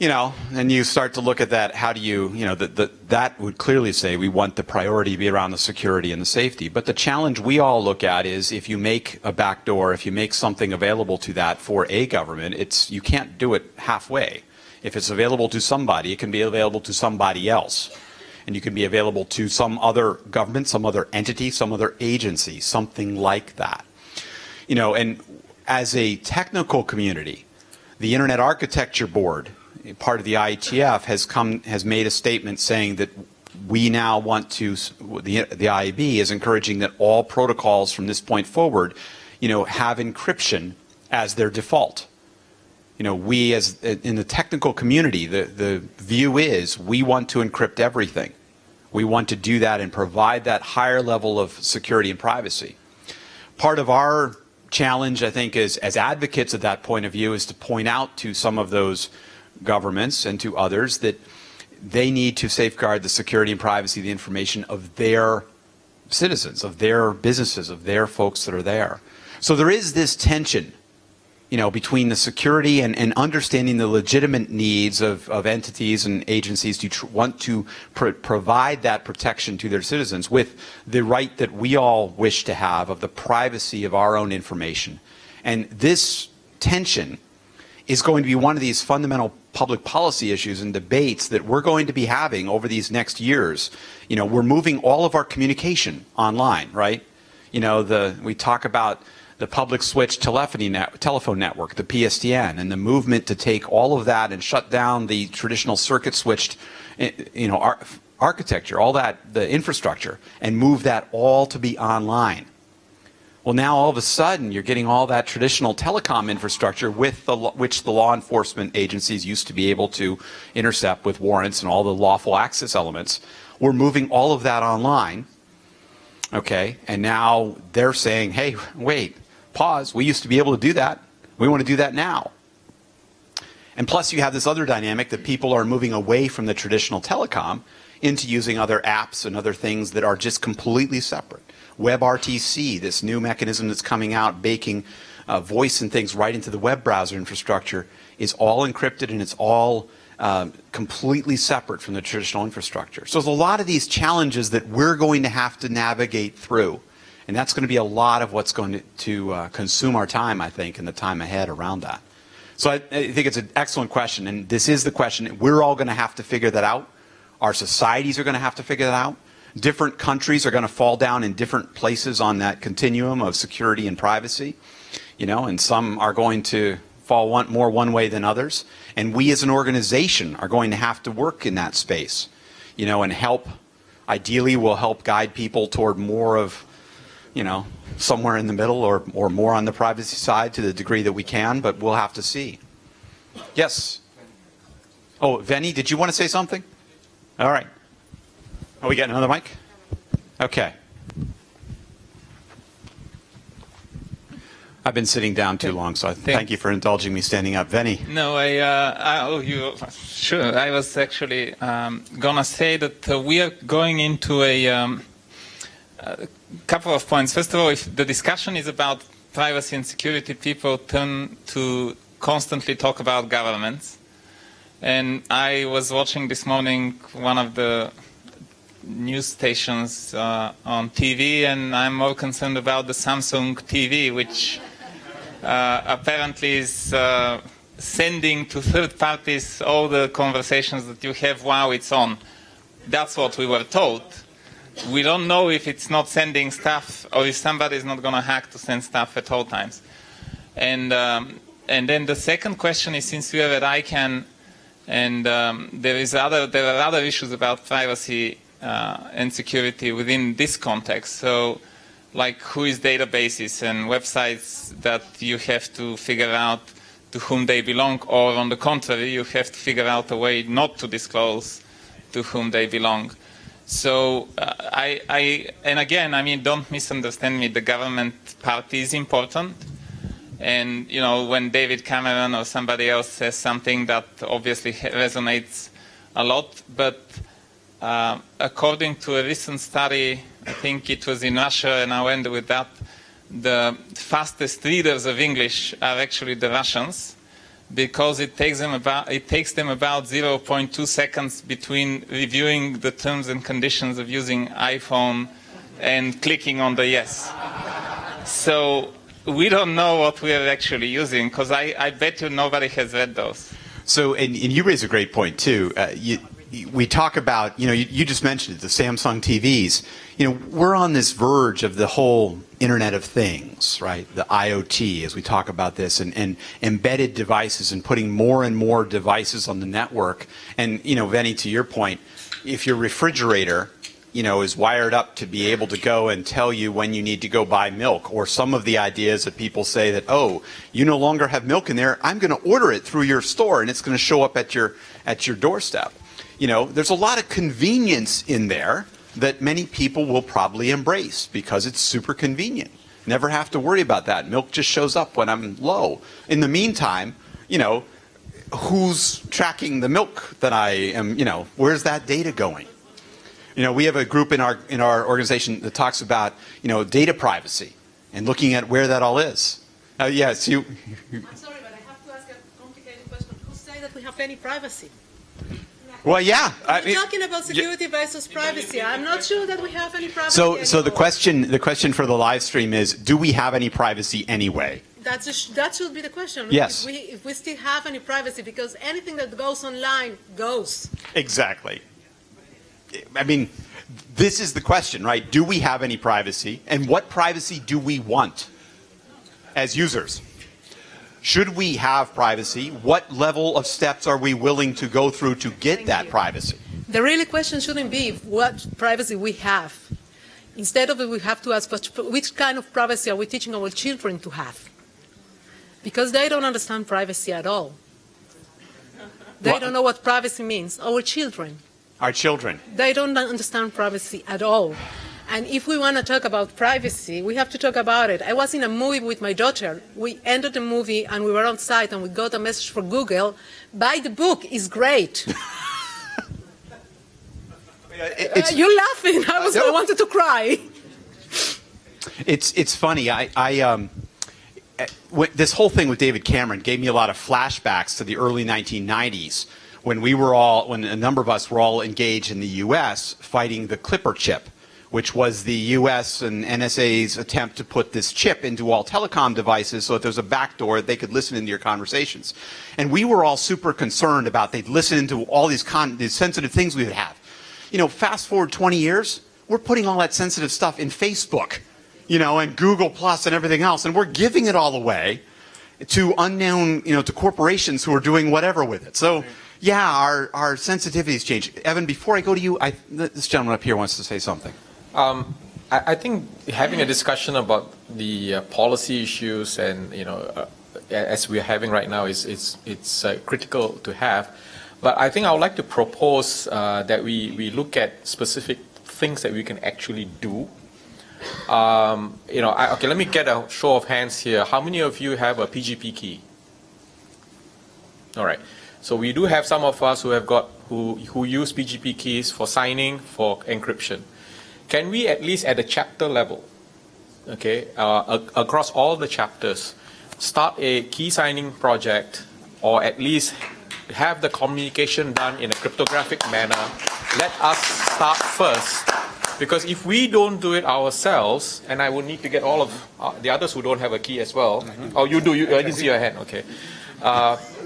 And you start to look at that, how do you, that would clearly say we want the priority to be around the security and the safety. But the challenge we all look at is if you make a backdoor, if you make something available to that for a government, you can't do it halfway. If it's available to somebody, it can be available to somebody else. And you can be available to some other government, some other entity, some other agency, something like that. And as a technical community, the Internet Architecture Board, part of the IETF, has made a statement saying that we now want to, the IAB is encouraging that all protocols from this point forward, have encryption as their default. We as in the technical community, the view is we want to encrypt everything. We want to do that and provide that higher level of security and privacy. Part of our challenge, I think, as advocates of that point of view is to point out to some of those governments and to others that they need to safeguard the security and privacy of the information of their citizens, of their businesses, of their folks that are there. So there is this tension between the security and understanding the legitimate needs of entities and agencies to want to provide that protection to their citizens with the right that we all wish to have of the privacy of our own information. And this tension is going to be one of these fundamental public policy issues and debates that we're going to be having over these next years. We're moving all of our communication online, right? We talk about the public switch telephone network, the PSTN, and the movement to take all of that and shut down the traditional circuit switched, architecture, all that, the infrastructure, and move that all to be online. Well, now all of a sudden you're getting all that traditional telecom infrastructure with which the law enforcement agencies used to be able to intercept with warrants and all the lawful access elements. We're moving all of that online. Okay, and now they're saying, hey, wait, pause, we used to be able to do that. We want to do that now. And plus you have this other dynamic that people are moving away from the traditional telecom into using other apps and other things that are just completely separate. WebRTC, this new mechanism that's coming out, baking voice and things right into the web browser infrastructure, is all encrypted and it's all completely separate from the traditional infrastructure. So there's a lot of these challenges that we're going to have to navigate through. And that's going to be a lot of what's going to consume our time, I think, in the time ahead around that. So I think it's an excellent question. And this is the question. We're all going to have to figure that out. Our societies are going to have to figure that out. Different countries are going to fall down in different places on that continuum of security and privacy. And some are going to fall more one way than others. And we as an organization are going to have to work in that space, and help. Ideally, we'll help guide people toward more of, somewhere in the middle or more on the privacy side to the degree that we can, but we'll have to see. Yes? Oh, Venny, did you want to say something? All right. Oh, we got another mic? Okay. I've been sitting down too long, so thank you for indulging me standing up. Venny. No, sure. I was actually gonna say that we are going into a couple of points. First of all, if the discussion is about privacy and security, people tend to constantly talk about governments. And I was watching this morning one of the news stations on TV, and I'm more concerned about the Samsung TV, which apparently is sending to third parties all the conversations that you have while it's on. That's what we were told. We don't know if it's not sending stuff or if somebody is not going to hack to send stuff at all times. And then the second question is, since we are at ICANN, and there are other issues about privacy and security within this context. So, like who is databases and websites that you have to figure out to whom they belong, or on the contrary, you have to figure out a way not to disclose to whom they belong. So, and again, I mean, don't misunderstand me. The government part is important. And, when David Cameron or somebody else says something, that obviously resonates a lot. But according to a recent study, I think it was in Russia, and I'll end with that, the fastest readers of English are actually the Russians, because it takes them about 0.2 seconds between reviewing the terms and conditions of using iPhone and clicking on the yes. So we don't know what we are actually using, because I bet you nobody has read those. So, and you raise a great point too. We talk about, you just mentioned it, the Samsung TVs. We're on this verge of the whole Internet of Things, right? The IoT, as we talk about this, and embedded devices, and putting more and more devices on the network. And, Venny, to your point, if your refrigerator, is wired up to be able to go and tell you when you need to go buy milk, or some of the ideas that people say that, oh, you no longer have milk in there, I'm going to order it through your store and it's going to show up at your doorstep. There's a lot of convenience in there that many people will probably embrace because it's super convenient. Never have to worry about that. Milk just shows up when I'm low. In the meantime, who's tracking the milk that I am, where's that data going? We have a group in our organization that talks about, data privacy and looking at where that all is. Yes, you. I'm sorry, but I have to ask a complicated question. Who say that we have any privacy? Well, yeah. We're talking about security versus privacy. I'm not sure that we have any privacy. So the question for the live stream is: do we have any privacy anyway? That should be the question. Yes. If we still have any privacy, because anything that goes online goes. Exactly. I mean, this is the question, right? Do we have any privacy, and what privacy do we want as users? Should we have privacy? What level of steps are we willing to go through to get that privacy? The real question shouldn't be what privacy we have. Instead of it, we have to ask which kind of privacy are we teaching our children to have? Because they don't understand privacy at all. They don't know what privacy means. Our children. Our children. They don't understand privacy at all. And if we want to talk about privacy, we have to talk about it. I was in a movie with my daughter. We ended the movie and we were on site and we got a message for Google. Buy the book, it's great. You're laughing. I wanted to cry. It's funny. This whole thing with David Cameron gave me a lot of flashbacks to the early 1990s when when a number of us were all engaged in the U.S. fighting the Clipper chip, which was the U.S. and NSA's attempt to put this chip into all telecom devices so that there's a backdoor they could listen into your conversations. And we were all super concerned about they'd listen into all these sensitive things we would have. You know, fast forward 20 years, we're putting all that sensitive stuff in Facebook, you know, and Google Plus and everything else, and we're giving it all away to unknown, you know, to corporations who are doing whatever with it. So, yeah, our sensitivities change. Evan, before I go to you, this gentleman up here wants to say something. I think having a discussion about the policy issues and, you know, as we're having right now it's critical to have. But I think I would like to propose that we look at specific things that we can actually do. You know, okay, let me get a show of hands here. How many of you have a PGP key? All right. So we do have some of us who use PGP keys for signing, for encryption. Can we at least at the chapter level, okay, across all the chapters, start a key signing project, or at least have the communication done in a cryptographic manner? Let us start first, because if we don't do it ourselves, and I will need to get all of the others who don't have a key as well. Oh, you do. I didn't see your hand. Okay.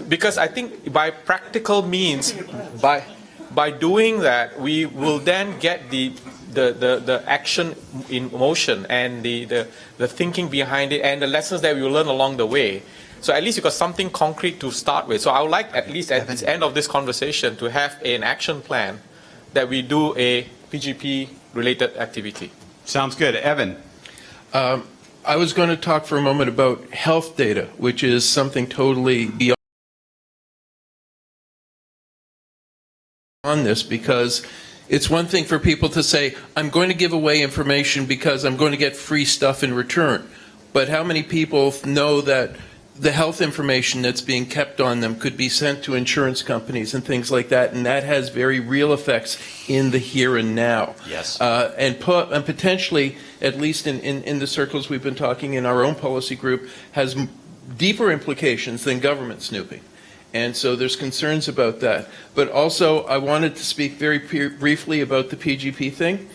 Because I think by practical means, by doing that, we will then get the action in motion and the thinking behind it and the lessons that we will learn along the way. So at least you got something concrete to start with. So I would like at least at the end of this conversation to have an action plan that we do a PGP related activity. Sounds good. Evan. I was going to talk for a moment about health data, which is something totally beyond this, because it's one thing for people to say, I'm going to give away information because I'm going to get free stuff in return. But how many people know that the health information that's being kept on them could be sent to insurance companies and things like that, and that has very real effects in the here and now. Yes. And potentially, at least in the circles we've been talking in our own policy group, has deeper implications than government snooping. And so there's concerns about that. But also, I wanted to speak very briefly about the PGP thing.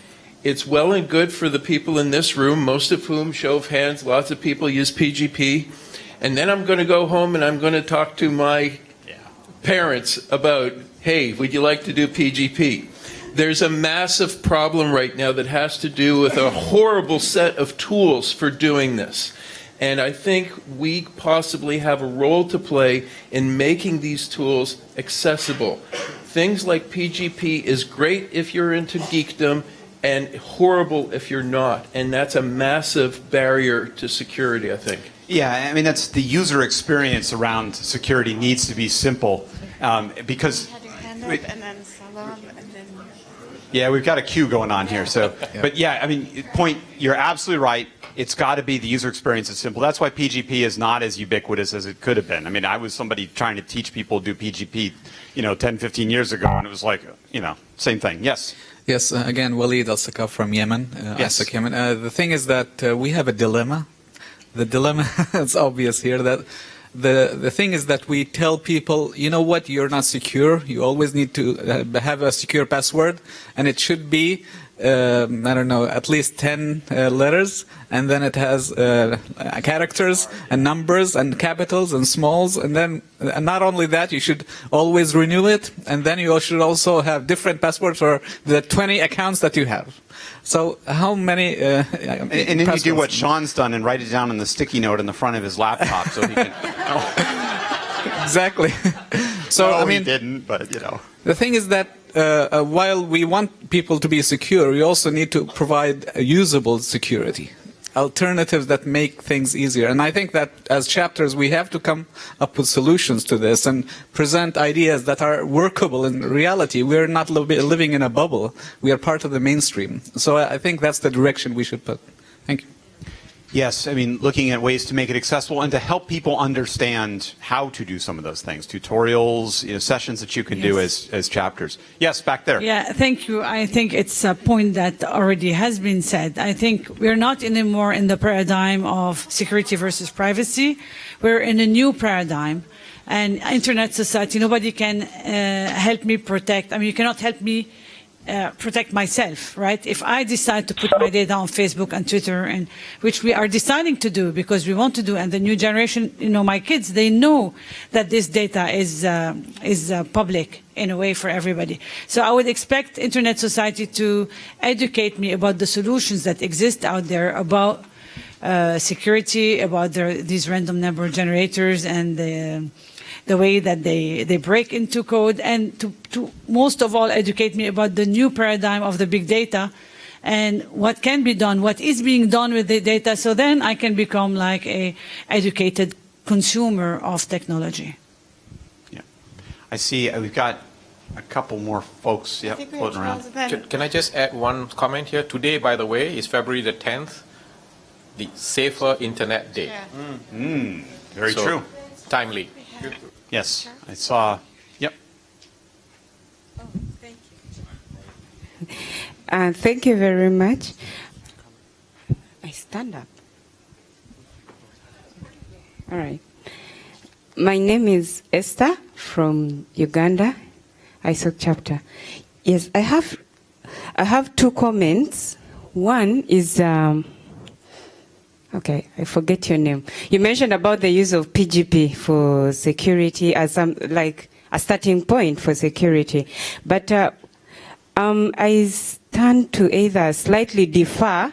It's well and good for the people in this room, most of whom, show of hands, lots of people use PGP. And then I'm going to go home and I'm going to talk to my parents about, hey, would you like to do PGP? There's a massive problem right now that has to do with a horrible set of tools for doing this. And I think we possibly have a role to play in making these tools accessible. Things like PGP is great if you're into geekdom and horrible if you're not. And that's a massive barrier to security, I think. Yeah, I mean, that's the user experience around security needs to be simple because... Yeah, we've got a queue going on here. So, but yeah, I mean, you're absolutely right. It's got to be the user experience is simple. That's why PGP is not as ubiquitous as it could have been. I mean, I was somebody trying to teach people to do PGP, 10, 15 years ago, and it was like, same thing. Yes. Yes, again, Walid Al-Sakaf from Yemen, Yes. ISOC Yemen. The thing is that we have a dilemma the dilemma is obvious here, that the thing is that we tell people, you know what, you're not secure. You always need to have a secure password, and it should be, I don't know, at least 10 letters, and then it has characters and numbers and capitals and smalls, and then and not only that, you should always renew it, and then you should also have different passwords for the 20 accounts that you have. So how many? And then you do what Sean's done and write it down on the sticky note in the front of his laptop so he can. Exactly. So no, I mean, he didn't, but you know. The thing is that while we want people to be secure, we also need to provide a usable security, alternatives that make things easier. And I think that as chapters, we have to come up with solutions to this and present ideas that are workable in reality. We're not living in a bubble. We are part of the mainstream. So I think that's the direction we should put. Thank you. Yes, I mean, looking at ways to make it accessible and to help people understand how to do some of those things, tutorials, sessions that you can do as chapters. Yes, back there. Yeah, thank you. I think it's a point that already has been said. I think we're not anymore in the paradigm of security versus privacy. We're in a new paradigm. And internet society, nobody can help me protect. I mean, you cannot help me protect myself, right? If I decide to put my data on Facebook and Twitter, and which we are deciding to do because we want to do, and the new generation, my kids, they know that this data is public in a way for everybody. So I would expect internet society to educate me about the solutions that exist out there about security, about these random number generators and the way that they break into code, and to most of all educate me about the new paradigm of the big data and what can be done, what is being done with the data, so then I can become like a educated consumer of technology. Yeah, I see we've got a couple more folks floating around. Can I just add one comment here? Today, by the way, is February the 10th, the Safer Internet Day. Yeah. Very true. Timely. Yes, I saw. Yep. Oh, thank you. Thank you very much. I stand up. All right. My name is Esther from Uganda, ISOC chapter. Yes, I have two comments. One is. Okay, I forget your name. You mentioned about the use of PGP for security as like a starting point for security. But I stand to either slightly differ,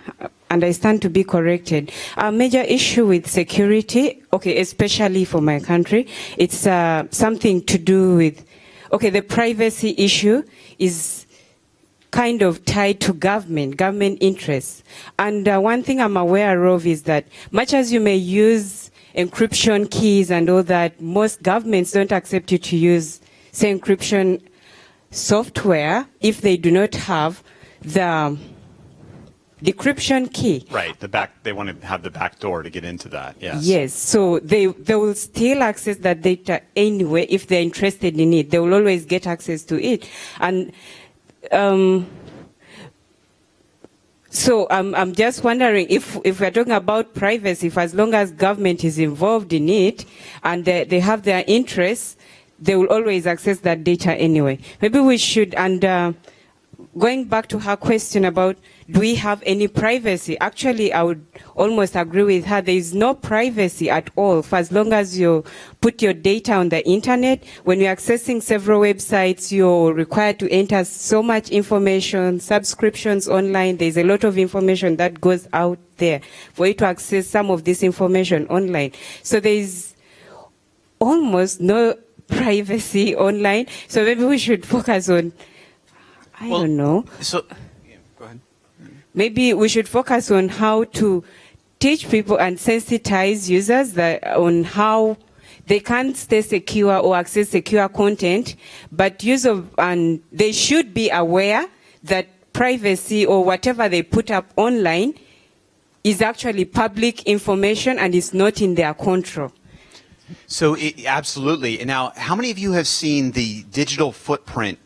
and I stand to be corrected. A major issue with security, okay, especially for my country, it's something to do with, okay, the privacy issue is kind of tied to government interests. And one thing I'm aware of is that much as you may use encryption keys and all that, most governments don't accept you to use, say, encryption software if they do not have the decryption key. Right, they want to have the back door to get into that, yes. Yes, so they will still access that data anyway if they're interested in it. They will always get access to it. And so I'm just wondering if we're talking about privacy, if as long as government is involved in it and they have their interests, they will always access that data anyway. Maybe we should, and going back to her question about do we have any privacy, actually I would almost agree with her. There is no privacy at all for as long as you put your data on the internet. When you're accessing several websites, you're required to enter so much information, subscriptions online. There's a lot of information that goes out there for you to access some of this information online. So there's almost no privacy online. So maybe we should focus on, I don't know. So, go ahead. Maybe we should focus on how to teach people and sensitize users on how they can stay secure or access secure content, but and they should be aware that privacy or whatever they put up online is actually public information and is not in their control. So absolutely. Now, how many of you have seen the digital footprint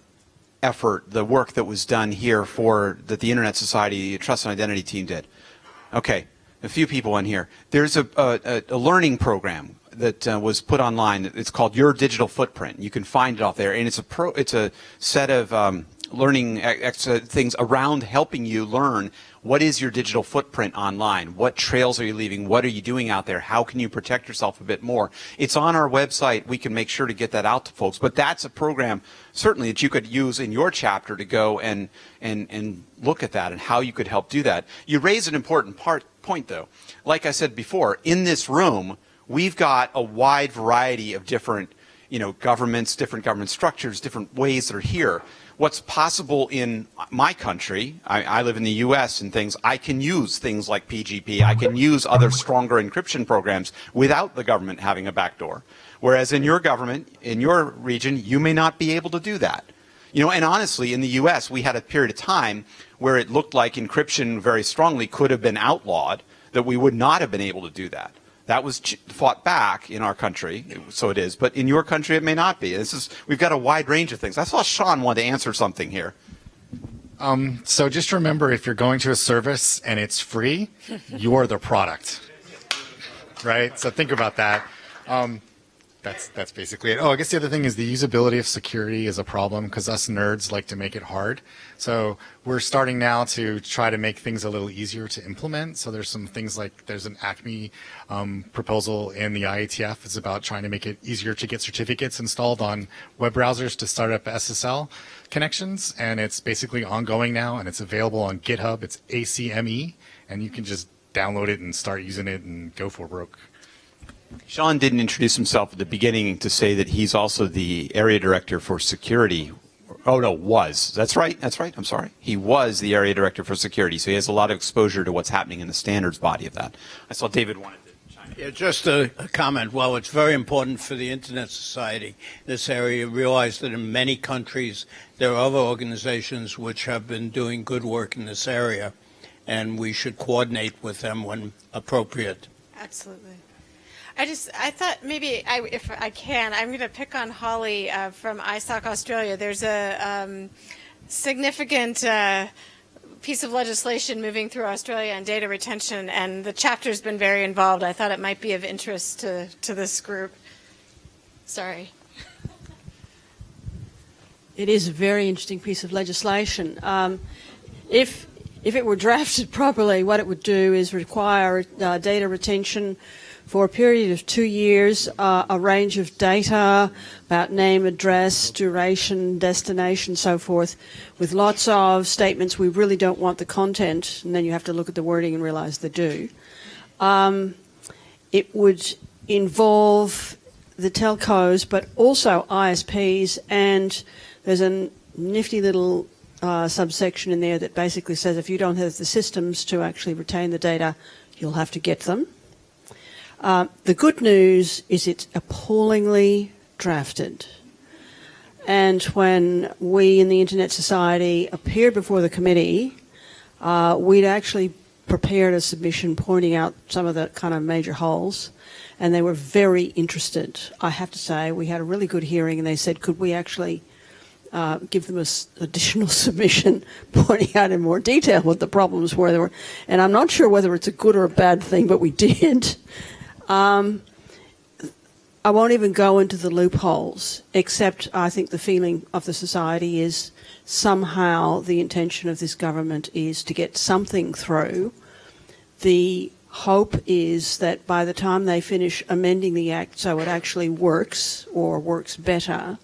effort, the work that was done here that the Internet Society Trust and Identity team did? Okay. a few people in here. There's a learning program that was put online. It's called Your Digital Footprint. You can find it off there, and it's a set of learning things around helping you learn what is your digital footprint online, what trails are you leaving, what are you doing out there, how can you protect yourself a bit more. It's on our website. We can make sure to get that out to folks, but that's a program certainly that you could use in your chapter to go and look at that and how you could help do that. You raise an important point though. Like I said before, in this room we've got a wide variety of different governments, different government structures, different ways that are here. What's possible in my country, I live in the U.S. and things, I can use things like PGP, I can use other stronger encryption programs without the government having a backdoor. Whereas in your government, in your region, you may not be able to do that. And honestly, in the U.S., we had a period of time where it looked like encryption very strongly could have been outlawed, that we would not have been able to do that. That was fought back in our country, so it is. But in your country, it may not be. We've got a wide range of things. I saw Sean wanted to answer something here. So just remember, if you're going to a service and it's free, you're the product, right? So think about that. That's basically it. Oh, I guess the other thing is the usability of security is a problem because us nerds like to make it hard. So we're starting now to try to make things a little easier to implement. So there's some things like there's an ACME proposal in the IATF. It's about trying to make it easier to get certificates installed on web browsers to start up SSL connections. And it's basically ongoing now, and it's available on GitHub. It's ACME, and you can just download it and start using it and go for broke. Sean didn't introduce himself at the beginning to say that he's also the area director for security. Oh, no, was. That's right. I'm sorry. He was the area director for security, so he has a lot of exposure to what's happening in the standards body of that. I saw David wanted to chime in. Yeah, just a comment. Well, it's very important for the Internet Society, this area. Realize that in many countries there are other organizations which have been doing good work in this area, and we should coordinate with them when appropriate. Absolutely. I thought maybe, if I can, I'm going to pick on Holly from ISOC Australia. There's a significant piece of legislation moving through Australia on data retention, and the chapter's been very involved. I thought it might be of interest to this group. Sorry. It is a very interesting piece of legislation. If it were drafted properly, what it would do is require data retention for a period of 2 years, a range of data about name, address, duration, destination, so forth, with lots of statements we really don't want the content, and then you have to look at the wording and realize they do. It would involve the telcos, but also ISPs, and there's a nifty little subsection in there that basically says if you don't have the systems to actually retain the data, you'll have to get them. The good news is it's appallingly drafted. And when we in the Internet Society appeared before the committee, we'd actually prepared a submission pointing out some of the kind of major holes, and they were very interested. I have to say, we had a really good hearing, and they said, could we actually give them an additional submission pointing out in more detail what the problems were. And I'm not sure whether it's a good or a bad thing, but we did. I won't even go into the loopholes, except I think the feeling of the society is somehow the intention of this government is to get something through. The hope is that by the time they finish amending the Act so it actually works or works better,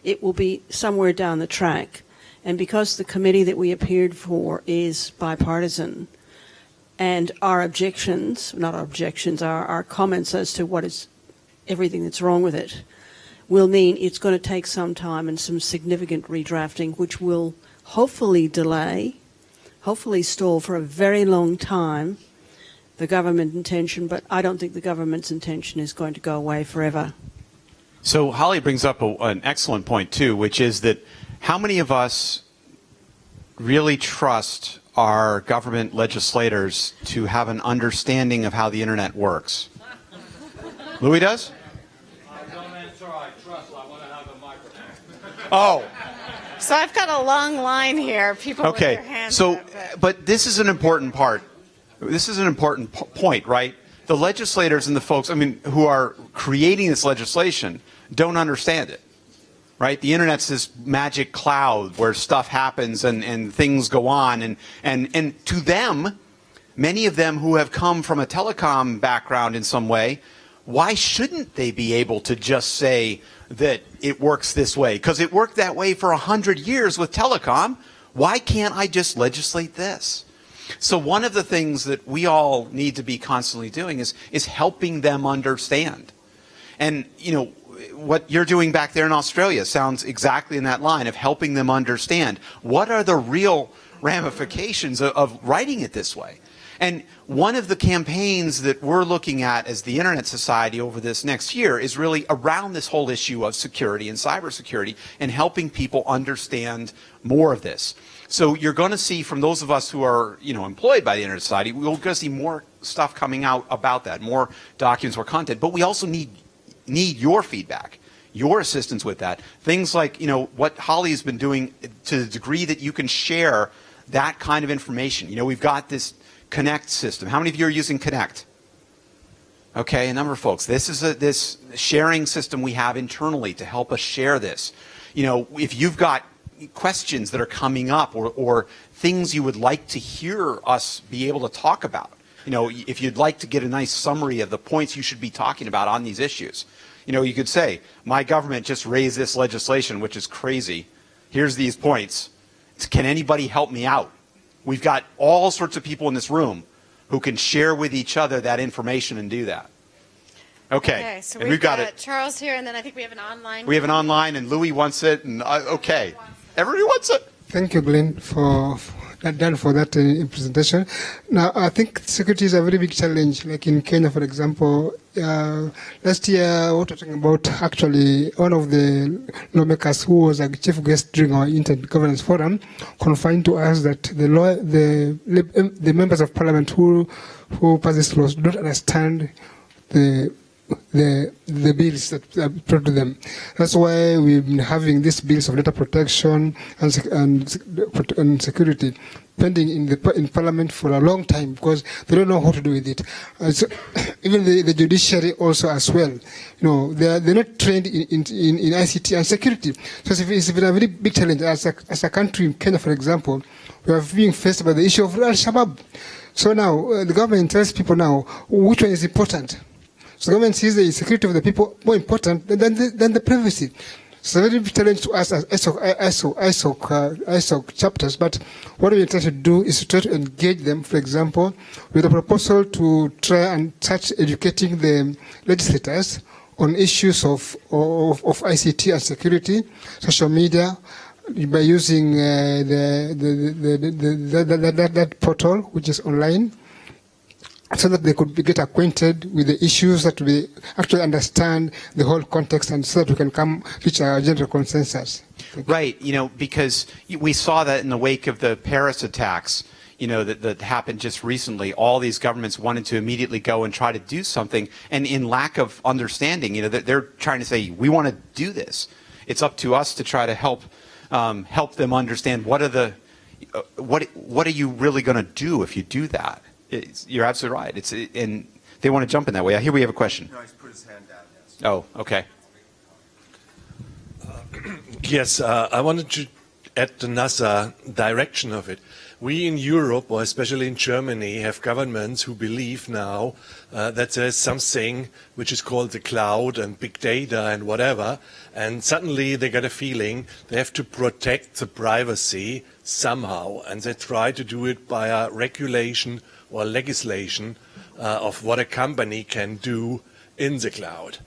it will be somewhere down the track. And because the committee that we appeared for is bipartisan, and our objections, not our objections, our comments as to what is everything that's wrong with it, will mean it's going to take some time and some significant redrafting, which will hopefully delay, hopefully stall for a very long time the government intention, but I don't think the government's intention is going to go away forever. So Holly brings up an excellent point too, which is that how many of us really trust our government legislators to have an understanding of how the internet works? Louis does? Oh. So I've got a long line here. People with their hands up. But this is an important part. this is an important point, right? The legislators and the folks, who are creating this legislation don't understand it, right? The internet's this magic cloud where stuff happens and things go on. And to them, many of them who have come from a telecom background in some way, why shouldn't they be able to just say that it works this way? Because it worked that way for 100 years with telecom. Why can't I just legislate this? So one of the things that we all need to be constantly doing is helping them understand. And, what you're doing back there in Australia sounds exactly in that line of helping them understand what are the real ramifications of writing it this way. And one of the campaigns that we're looking at as the Internet Society over this next year is really around this whole issue of security and cybersecurity and helping people understand more of this. So you're going to see from those of us who are, employed by the Internet Society, we're going to see more stuff coming out about that, more documents, more content. But we also need your feedback, your assistance with that. Things like, what Holly has been doing to the degree that you can share that kind of information. We've got this Connect system. How many of you are using Connect? Okay, a number of folks. This is this sharing system we have internally to help us share this. If you've got questions that are coming up or things you would like to hear us be able to talk about, if you'd like to get a nice summary of the points you should be talking about on these issues, you could say, my government just raised this legislation, which is crazy. Here's these points. Can anybody help me out? We've got all sorts of people in this room who can share with each other that information and do that. Okay, so and we've got it. Charles here, and then I think we have an online. We have an online, and Louis wants it, and okay. Everybody wants it. Thank you, Glenn, for that presentation. Now, I think security is a very big challenge. Like in Kenya, for example, last year, we were talking about actually one of the lawmakers who was a chief guest during our Internet Governance Forum confined to us that the members of parliament who pass these laws don't understand the bills that are brought to them. That's why we've been having these bills of data protection and security pending in Parliament for a long time because they don't know how to do with it. So even the judiciary also as well. They're not trained in ICT and security. So it's been a very big challenge. As a country, in Kenya, for example, we are being faced by the issue of Al-Shabaab. So now the government tells people now which one is important. So the government sees the security of the people more important than the privacy. It's a very big challenge to us as ISOC chapters, but what we try to do is to try to engage them, for example, with a proposal to try and start educating the legislators on issues of ICT and security, social media, by using that portal, which is online, so that they could get acquainted with the issues, that we actually understand the whole context, and so that we can reach a general consensus. Right, because we saw that in the wake of the Paris attacks, that happened just recently. All these governments wanted to immediately go and try to do something, and in lack of understanding, that they're trying to say, we want to do this. It's up to us to try to help them understand what are you really going to do if you do that. You're absolutely right. And they want to jump in that way. Here we have a question. No, he's put his hand down. Yes. Oh, okay. Yes, I wanted to add the NASA direction of it. We in Europe, or especially in Germany, have governments who believe now that there's something which is called the cloud and big data and whatever, and suddenly they get a feeling they have to protect the privacy somehow, and they try to do it by a regulation or legislation of what a company can do in the cloud.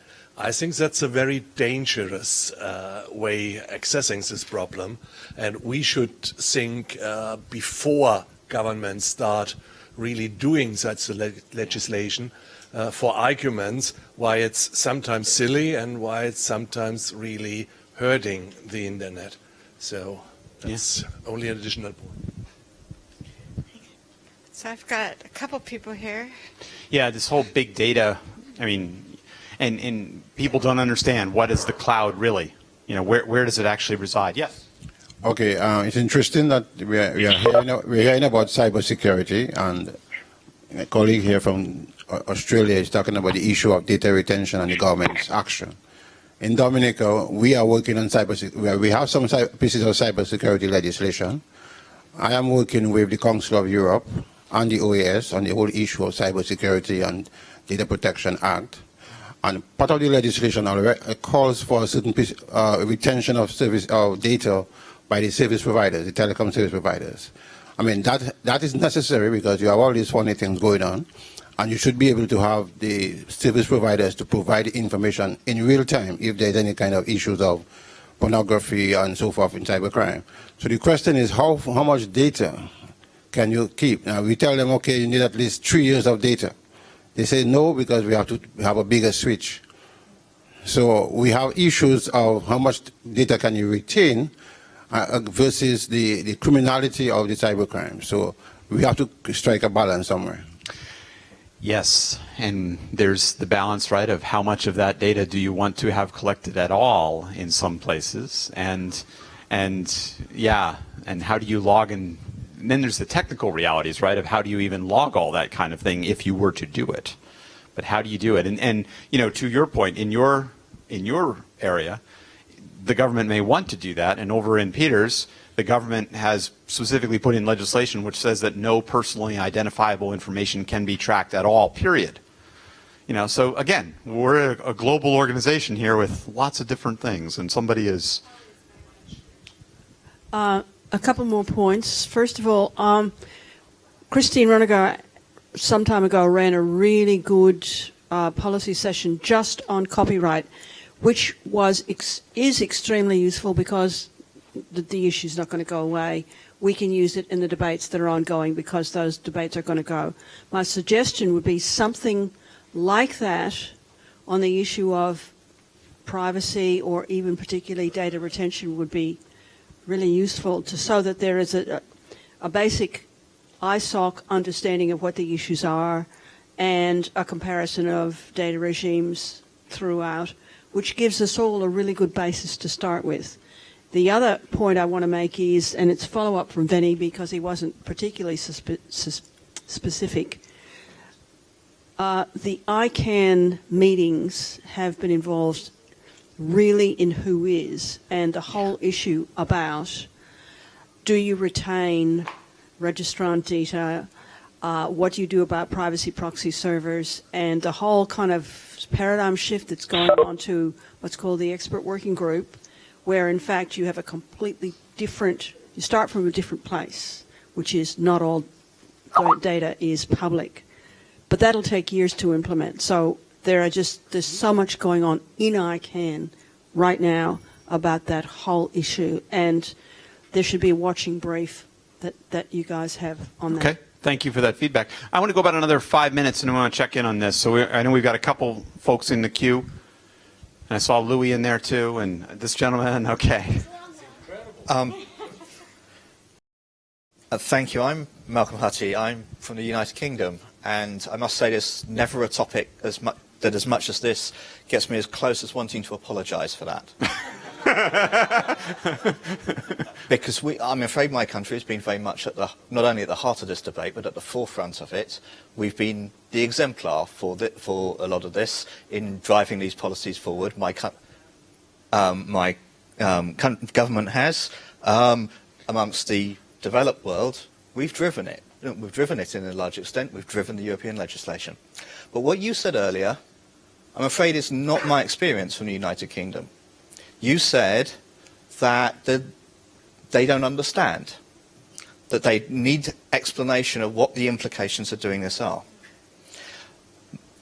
I think that's a very dangerous way accessing this problem, and we should think before governments start really doing such legislation for arguments why it's sometimes silly and why it's sometimes really hurting the internet. So that's only an additional point. So I've got a couple people here. Yeah, this whole big data, and people don't understand what is the cloud really. Where does it actually reside? Yes. Okay, it's interesting that we're hearing about cybersecurity, and a colleague here from Australia is talking about the issue of data retention and the government's action. In Dominica, we are working on we have some pieces of cybersecurity legislation. I am working with the Council of Europe and the OAS on the whole issue of cybersecurity and Data Protection Act. And part of the legislation calls for a certain piece, retention of data by the service providers, the telecom service providers. I mean, that is necessary because you have all these funny things going on, and you should be able to have the service providers to provide information in real time if there's any kind of issues of pornography and so forth in cybercrime. So the question is, how much data can you keep? Now, we tell them, okay, you need at least 3 years of data. They say no, because we have to have a bigger switch. So we have issues of how much data can you retain versus the criminality of the cybercrime. So we have to strike a balance somewhere. Yes, and there's the balance, right, of how much of that data do you want to have collected at all in some places, and yeah, and how do you log and then there's the technical realities, right, of how do you even log all that kind of thing if you were to do it. But how do you do it? And you know, to your point, in your area, the government may want to do that, and over in Peter's, the government has specifically put in legislation which says that no personally identifiable information can be tracked at all, period. You know, so again, we're a global organization here with lots of different things, and somebody is... A couple more points. First of all, Christine Roniger some time ago ran a really good policy session just on copyright, which is extremely useful because the issue is not going to go away. We can use it in the debates that are ongoing because those debates are going to go. My suggestion would be something like that on the issue of privacy or even particularly data retention would be really useful so that there is a basic ISOC understanding of what the issues are and a comparison of data regimes throughout, which gives us all a really good basis to start with. The other point I want to make is, and it's follow-up from Vinny because he wasn't particularly specific, the ICANN meetings have been involved really in who is and the whole issue about do you retain registrant data, what do you do about privacy proxy servers, and the whole kind of paradigm shift that's going on to what's called the expert working group, where in fact you have a completely different, you start from a different place, which is not all data is public. But that'll take years to implement. So there's so much going on in ICANN right now about that whole issue, and there should be a watching brief that you guys have on that. Okay, thank you for that feedback. I want to go about another 5 minutes and I want to check in on this. So I know we've got a couple folks in the queue. And I saw Louis in there too, and this gentleman, okay. Thank you. I'm Malcolm Hutty. I'm from the United Kingdom, and I must say there's never a topic as much as this gets me as close as wanting to apologise for that. Because I'm afraid my country has been very much not only at the heart of this debate, but at the forefront of it. We've been the exemplar for a lot of this in driving these policies forward. My government has, amongst the developed world, we've driven it. We've driven it in a large extent. We've driven the European legislation. But what you said earlier, I'm afraid is not my experience from the United Kingdom. You said that they don't understand, that they need explanation of what the implications of doing this are.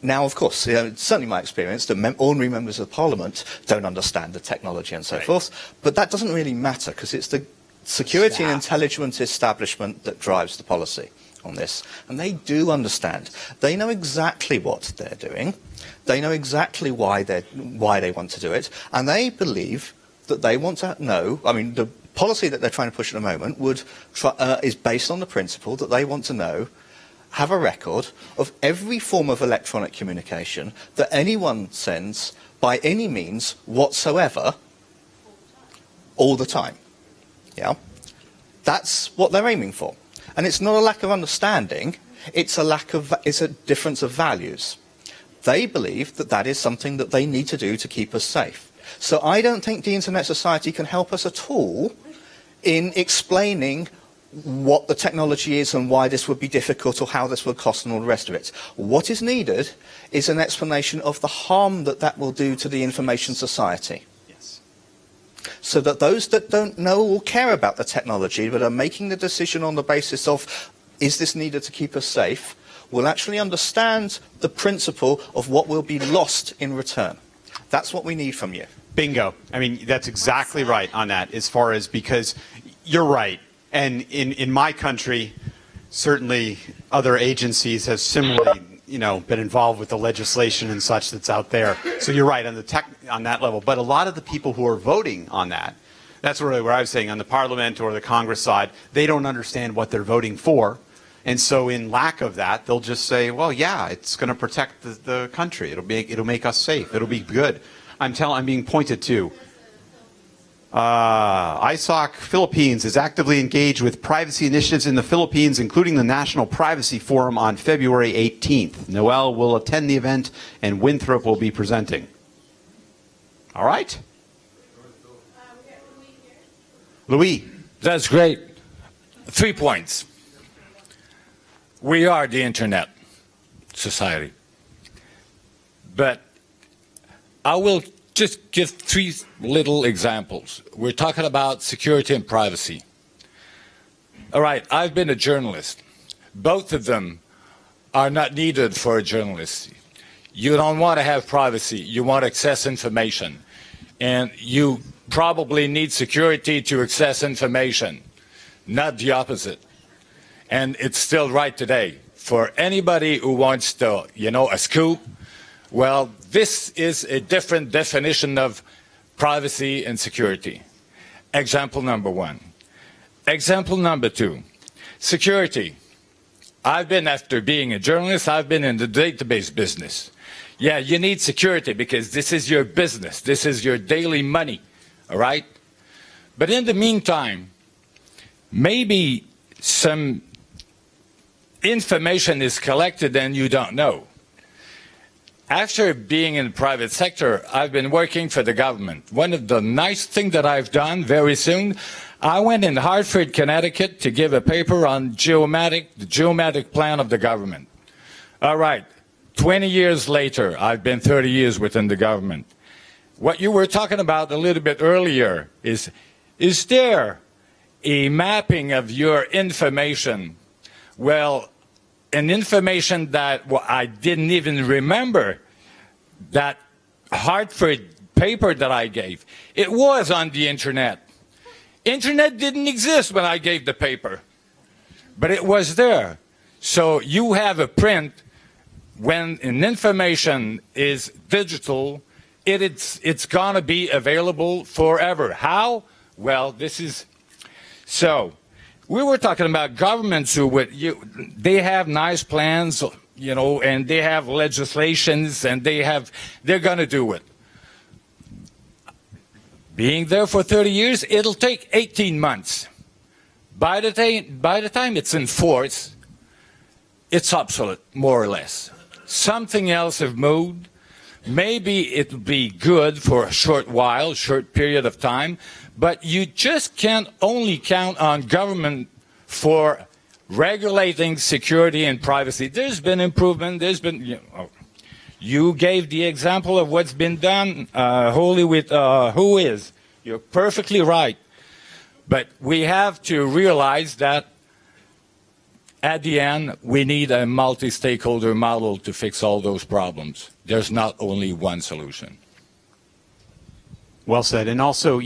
Now, of course, it's certainly my experience that ordinary members of Parliament don't understand the technology and so forth, but that doesn't really matter because it's the security and intelligence establishment that drives the policy on this, and they do understand. They know exactly what they're doing. They know exactly why they want to do it, and they believe that they want to know. I mean, the policy that they're trying to push at the moment is based on the principle that they want to have a record of every form of electronic communication that anyone sends by any means whatsoever, all the time. Yeah, that's what they're aiming for. And it's not a lack of understanding, It's it's a difference of values. They believe that that is something that they need to do to keep us safe. So I don't think the Internet Society can help us at all in explaining what the technology is and why this would be difficult or how this would cost and all the rest of it. What is needed is an explanation of the harm that that will do to the information society. Yes. So that those that don't know or care about the technology but are making the decision on the basis of, is this needed to keep us safe, will actually understand the principle of what will be lost in return. That's what we need from you. Bingo. I mean, that's exactly right on that, as far as, because you're right. And in my country, certainly other agencies have similarly, been involved with the legislation and such that's out there. So you're right on that level. But a lot of the people who are voting on that, that's really where I was saying, on the Parliament or the Congress side, they don't understand what they're voting for. And so in lack of that, they'll just say, well, yeah, it's going to protect the country. It'll make us safe. It'll be good. I'm being pointed to. ISOC Philippines is actively engaged with privacy initiatives in the Philippines, including the National Privacy Forum on February 18th. Noel will attend the event, and Winthrop will be presenting. All right? Louis. That's great. 3 points. We are the Internet Society. But I will just give 3 little examples. We're talking about security and privacy. All right, I've been a journalist. Both of them are not needed for a journalist. You don't want to have privacy. You want to access information. And you probably need security to access information, not the opposite. And it's still right today. For anybody who wants to, a scoop, well, this is a different definition of privacy and security. Example number 1. Example number 2, security. After being a journalist, I've been in the database business. Yeah, you need security because this is your business. This is your daily money, all right? But in the meantime, maybe some information is collected and you don't know. After being in the private sector, I've been working for the government. One of the nice things that I've done very soon, I went in Hartford, Connecticut to give a paper on the geomatic plan of the government. All right, 20 years later, I've been 30 years within the government. What you were talking about a little bit earlier is there a mapping of your information? Well, an information that I didn't even remember, that Hartford paper that I gave, it was on the Internet. Internet didn't exist when I gave the paper, but it was there. So you have a print. When an information is digital, it's going to be available forever. How? Well, so we were talking about governments they have nice plans, and they have legislations, and they're going to do it. Being there for 30 years, it'll take 18 months. By the time it's in force, it's obsolete, more or less. Something else have moved. Maybe it'll be good for a short period of time, but you just can't only count on government for regulating security and privacy. There's been improvement. You gave the example of what's been done wholly with Whois. You're perfectly right. But we have to realize that at the end, we need a multi-stakeholder model to fix all those problems. There's not only one solution. Well said. And also,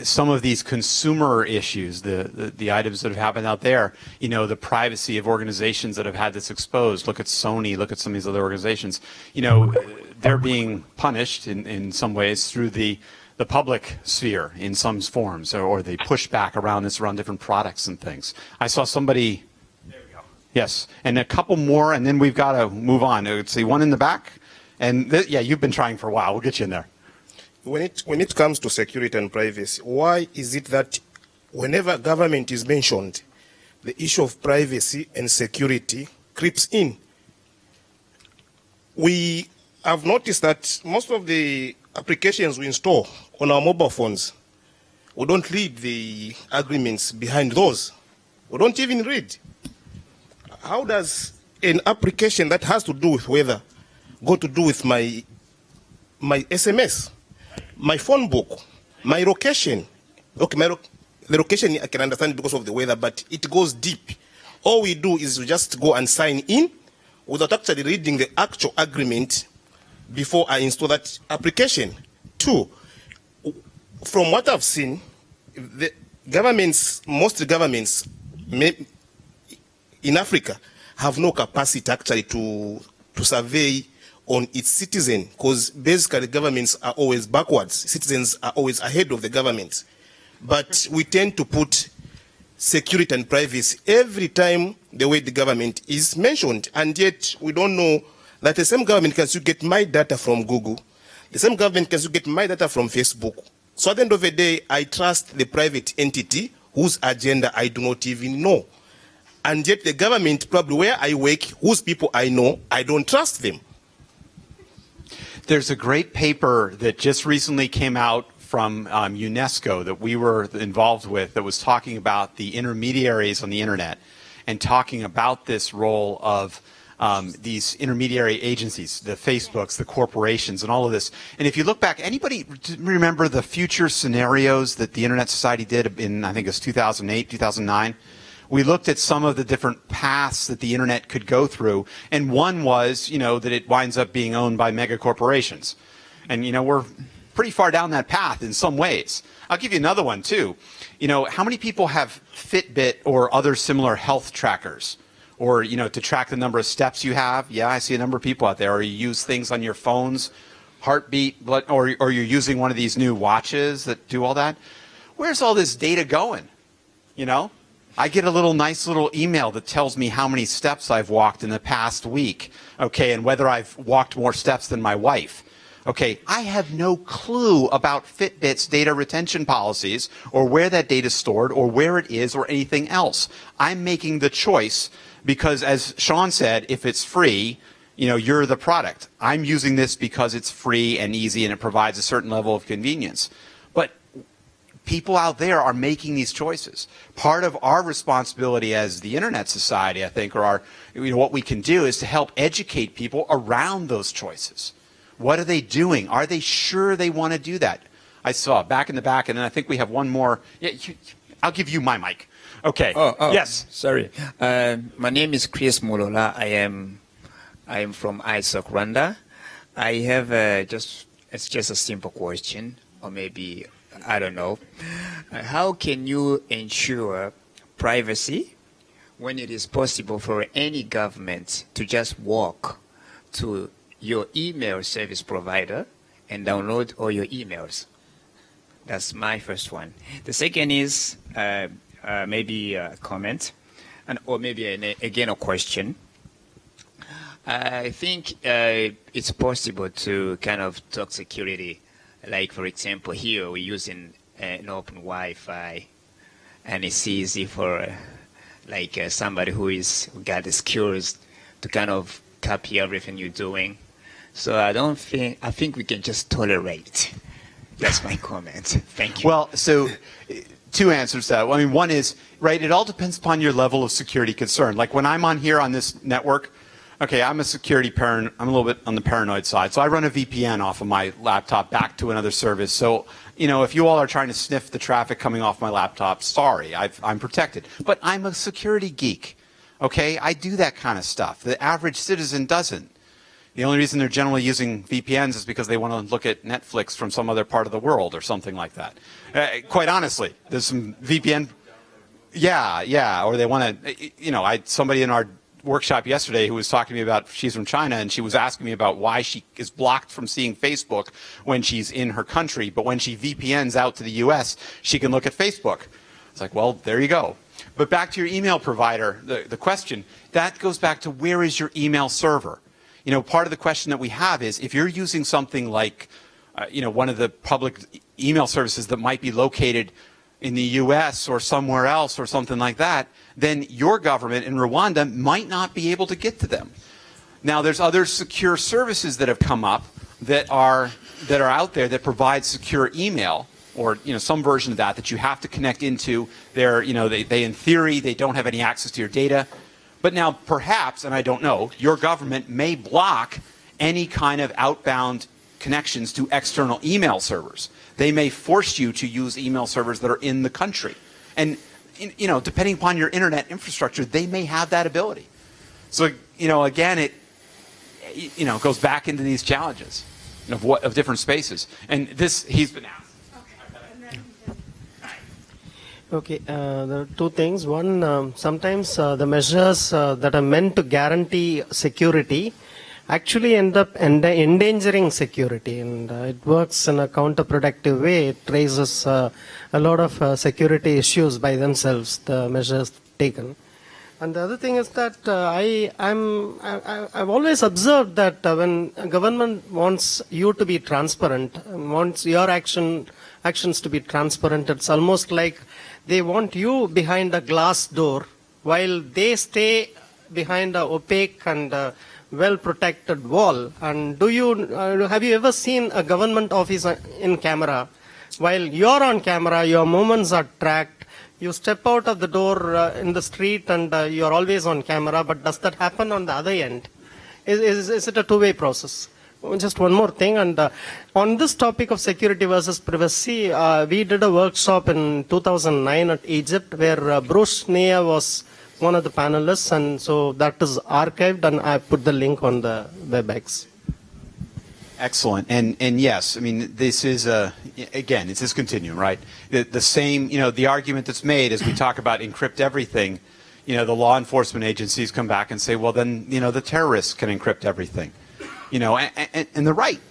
some of these consumer issues, the items that have happened out there, the privacy of organizations that have had this exposed. Look at Sony, look at some of these other organizations. They're being punished in some ways through the public sphere in some forms, or they push back around different products and things. I saw somebody... There we go. Yes. And a couple more, and then we've got to move on. Let's see, one in the back. And you've been trying for a while. We'll get you in there. When it comes to security and privacy, why is it that whenever government is mentioned, the issue of privacy and security creeps in. We have noticed that most of the applications we install on our mobile phones, we don't read the agreements behind those. We don't even read. How does an application that has to do with weather go to do with my SMS, my phone book, my location? Okay, the location I can understand because of the weather, but it goes deep. All we do is we just go and sign in without actually reading the actual agreement before I install that application. Two, from what I've seen, the governments, most governments in Africa have no capacity actually to survey on its citizen, because basically governments are always backwards. Citizens are always ahead of the government. But we tend to put security and privacy every time the way the government is mentioned, and yet we don't know that the same government can still get my data from Google, the same government can still get my data from Facebook. So at the end of the day, I trust the private entity whose agenda I do not even know. And yet the government, probably where I work, whose people I know, I don't trust them. There's a great paper that just recently came out from UNESCO that we were involved with that was talking about the intermediaries on the internet and talking about this role of these intermediary agencies, the Facebooks, the corporations, and all of this. And if you look back, anybody remember the future scenarios that the Internet Society did in, I think it was 2008, 2009? We looked at some of the different paths that the internet could go through, and one was, that it winds up being owned by mega corporations. And, we're pretty far down that path in some ways. I'll give you another one, too. How many people have Fitbit or other similar health trackers? Or, to track the number of steps you have? Yeah, I see a number of people out there. Or you use things on your phones, heartbeat, or you're using one of these new watches that do all that. Where's all this data going? I get a nice little email that tells me how many steps I've walked in the past week, okay, and whether I've walked more steps than my wife. Okay, I have no clue about Fitbit's data retention policies or where that data is stored or where it is or anything else. I'm making the choice because, as Sean said, if it's free, you're the product. I'm using this because it's free and easy and it provides a certain level of convenience. But people out there are making these choices. Part of our responsibility as the Internet Society, I think, or what we can do is to help educate people around those choices. What are they doing? Are they sure they want to do that? I saw back in the back, and then I think we have one more. Yeah, I'll give you my mic. Okay. Yes. Sorry. My name is Chris Mulola. I am from ISOC, Rwanda. I have it's just a simple question, or maybe I don't know. How can you ensure privacy when it is possible for any government to just walk to your email service provider and download all your emails? That's my first one. The second is maybe a comment, or maybe again a question. I think it's possible to kind of talk security. Like, for example, here we're using an open Wi-Fi, and it's easy for somebody who got the skills to kind of copy everything you're doing. So I think we can just tolerate. That's my comment. Thank you. Well, so two answers to that. I mean, one is, right, it all depends upon your level of security concern. Like when I'm on here on this network, okay, I'm a I'm a little bit on the paranoid side. So I run a VPN off of my laptop back to another service. So, if you all are trying to sniff the traffic coming off my laptop, sorry, I'm protected. But I'm a security geek, okay? I do that kind of stuff. The average citizen doesn't. The only reason they're generally using VPNs is because they want to look at Netflix from some other part of the world or something like that. Quite honestly, there's some VPN. Yeah, or they want to, somebody in our workshop yesterday who was talking to me about, she's from China, and she was asking me about why she is blocked from seeing Facebook when she's in her country, but when she VPNs out to the US, she can look at Facebook. It's like, well, there you go. But back to your email provider, the question, that goes back to where is your email server? Part of the question that we have is if you're using something like, one of the public email services that might be located, in the US or somewhere else or something like that, then your government in Rwanda might not be able to get to them. Now, there's other secure services that have come up that are out there that provide secure email, or some version of that you have to connect into. They in theory they don't have any access to your data, but now perhaps, and I don't know, your government may block any kind of outbound connections to external email servers. They may force you to use email servers that are in the country, and depending upon your internet infrastructure, they may have that ability. So again, it goes back into these challenges of different spaces, and he's been asked. Okay, there are two things. One, sometimes the measures that are meant to guarantee security actually end up endangering security, and it works in a counterproductive way. It raises a lot of security issues by themselves, the measures taken. And the other thing is that I've always observed that when a government wants you to be transparent, wants your actions to be transparent, it's almost like they want you behind a glass door while they stay behind an opaque and well-protected wall. And have you ever seen a government office in camera? While you're on camera, your movements are tracked. You step out of the door in the street and you're always on camera, but does that happen on the other end? Is it a two-way process? Just one more thing, and on this topic of security versus privacy, we did a workshop in 2009 at Egypt where Bruce Nia was one of the panelists, and so that is archived, and I put the link on the WebEx. Excellent. And yes, I mean, this is again, it's this continuum, right? The same, the argument that's made as we talk about encrypt everything, the law enforcement agencies come back and say, well, then, the terrorists can encrypt everything. And they're right.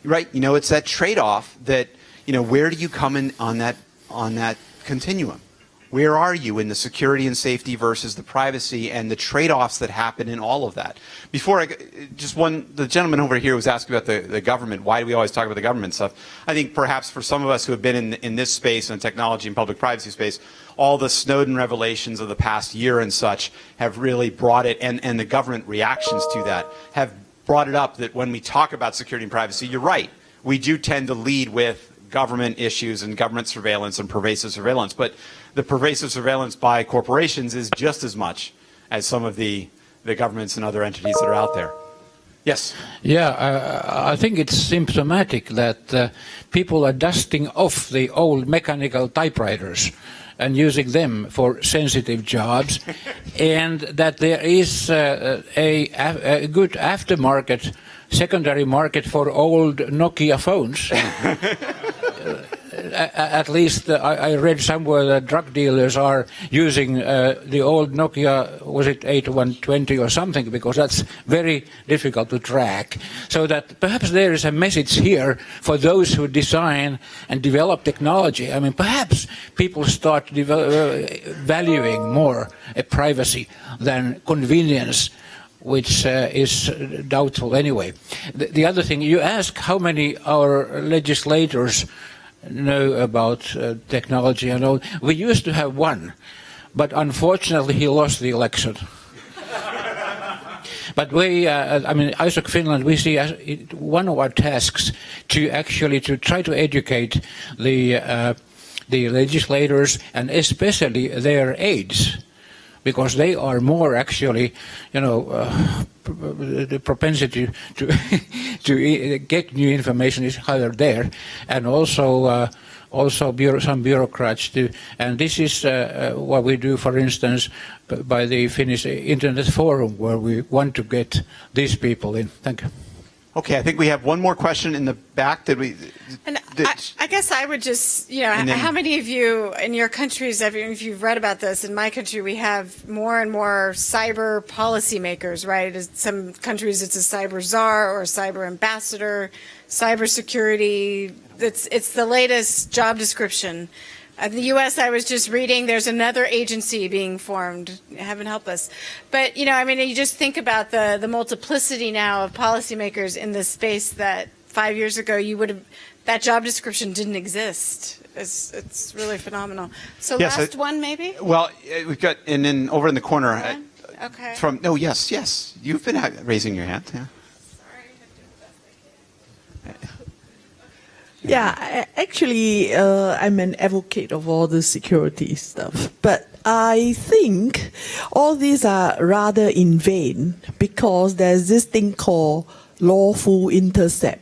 It's that trade-off that, where do you come in on that continuum? Where are you in the security and safety versus the privacy and the trade-offs that happen in all of that? The gentleman over here was asking about the government. Why do we always talk about the government stuff? I think perhaps for some of us who have been in this space, in the technology and public privacy space, all the Snowden revelations of the past year and such have really brought it, and the government reactions to that have brought it up that when we talk about security and privacy, you're right. We do tend to lead with government issues and government surveillance and pervasive surveillance, but the pervasive surveillance by corporations is just as much as some of the governments and other entities that are out there. Yes? Yeah, I think it's symptomatic that people are dusting off the old mechanical typewriters and using them for sensitive jobs, and that there is a good aftermarket, secondary market for old Nokia phones. At least I read somewhere that drug dealers are using the old Nokia, was it 8120 or something, because that's very difficult to track. So that perhaps there is a message here for those who design and develop technology. I mean, perhaps people start valuing more privacy than convenience, which is doubtful anyway. The other thing, you ask how many our legislators know about technology and all. We used to have one, but unfortunately he lost the election. But ISOC Finland, we see as one of our tasks to try to educate the legislators and especially their aides, because they are more actually, the propensity to get new information is higher there, and also some bureaucrats too. And this is what we do, for instance, by the Finnish Internet Forum, where we want to get these people in. Thank you. Okay, I think we have one more question in the back. I guess I would just, how many of you in your countries, if you've read about this, in my country we have more and more cyber policymakers, right? In some countries it's a cyber czar or a cyber ambassador, cyber security. It's the latest job description. In the U.S., I was just reading, there's another agency being formed. Heaven help us. But, you just think about the multiplicity now of policymakers in this space that 5 years ago you would have that job description didn't exist. It's really phenomenal. So Yes, last one, maybe? Well, we've got, and then over in the corner. Okay. Yes. You've been raising your hand. Yeah. Yeah, actually, I'm an advocate of all the security stuff. But I think all these are rather in vain because there's this thing called lawful intercept.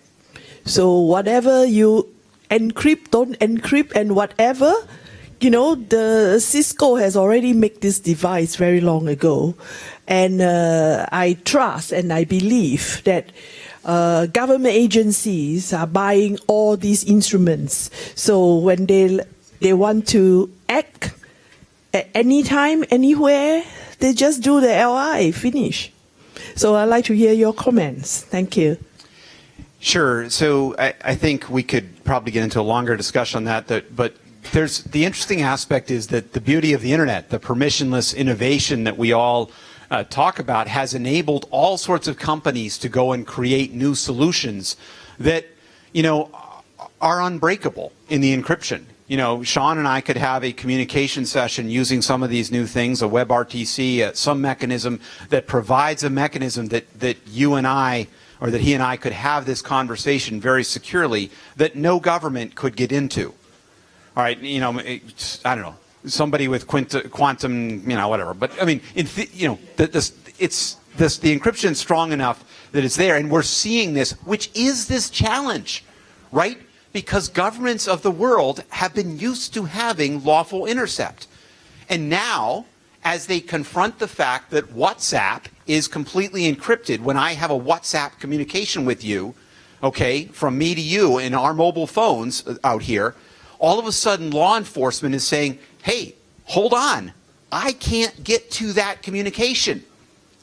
So whatever you encrypt, don't encrypt, and whatever, the Cisco has already made this device very long ago. And I trust and I believe that government agencies are buying all these instruments. So when they want to act at any time, anywhere, they just do the LI, finish. So I'd like to hear your comments. Thank you. Sure. So I think we could probably get into a longer discussion on that. But there's the interesting aspect is that the beauty of the internet, the permissionless innovation that we all talk about, has enabled all sorts of companies to go and create new solutions that, are unbreakable in the encryption. Sean and I could have a communication session using some of these new things, a WebRTC, some mechanism that provides a mechanism that you and I, or that he and I could have this conversation very securely that no government could get into. All right, I don't know. Somebody with quantum, whatever. But I mean, the encryption is strong enough that it's there, and we're seeing this, which is this challenge, right? Because governments of the world have been used to having lawful intercept, and now, as they confront the fact that WhatsApp is completely encrypted, when I have a WhatsApp communication with you, okay, from me to you in our mobile phones out here, all of a sudden law enforcement is saying, hey, hold on, I can't get to that communication.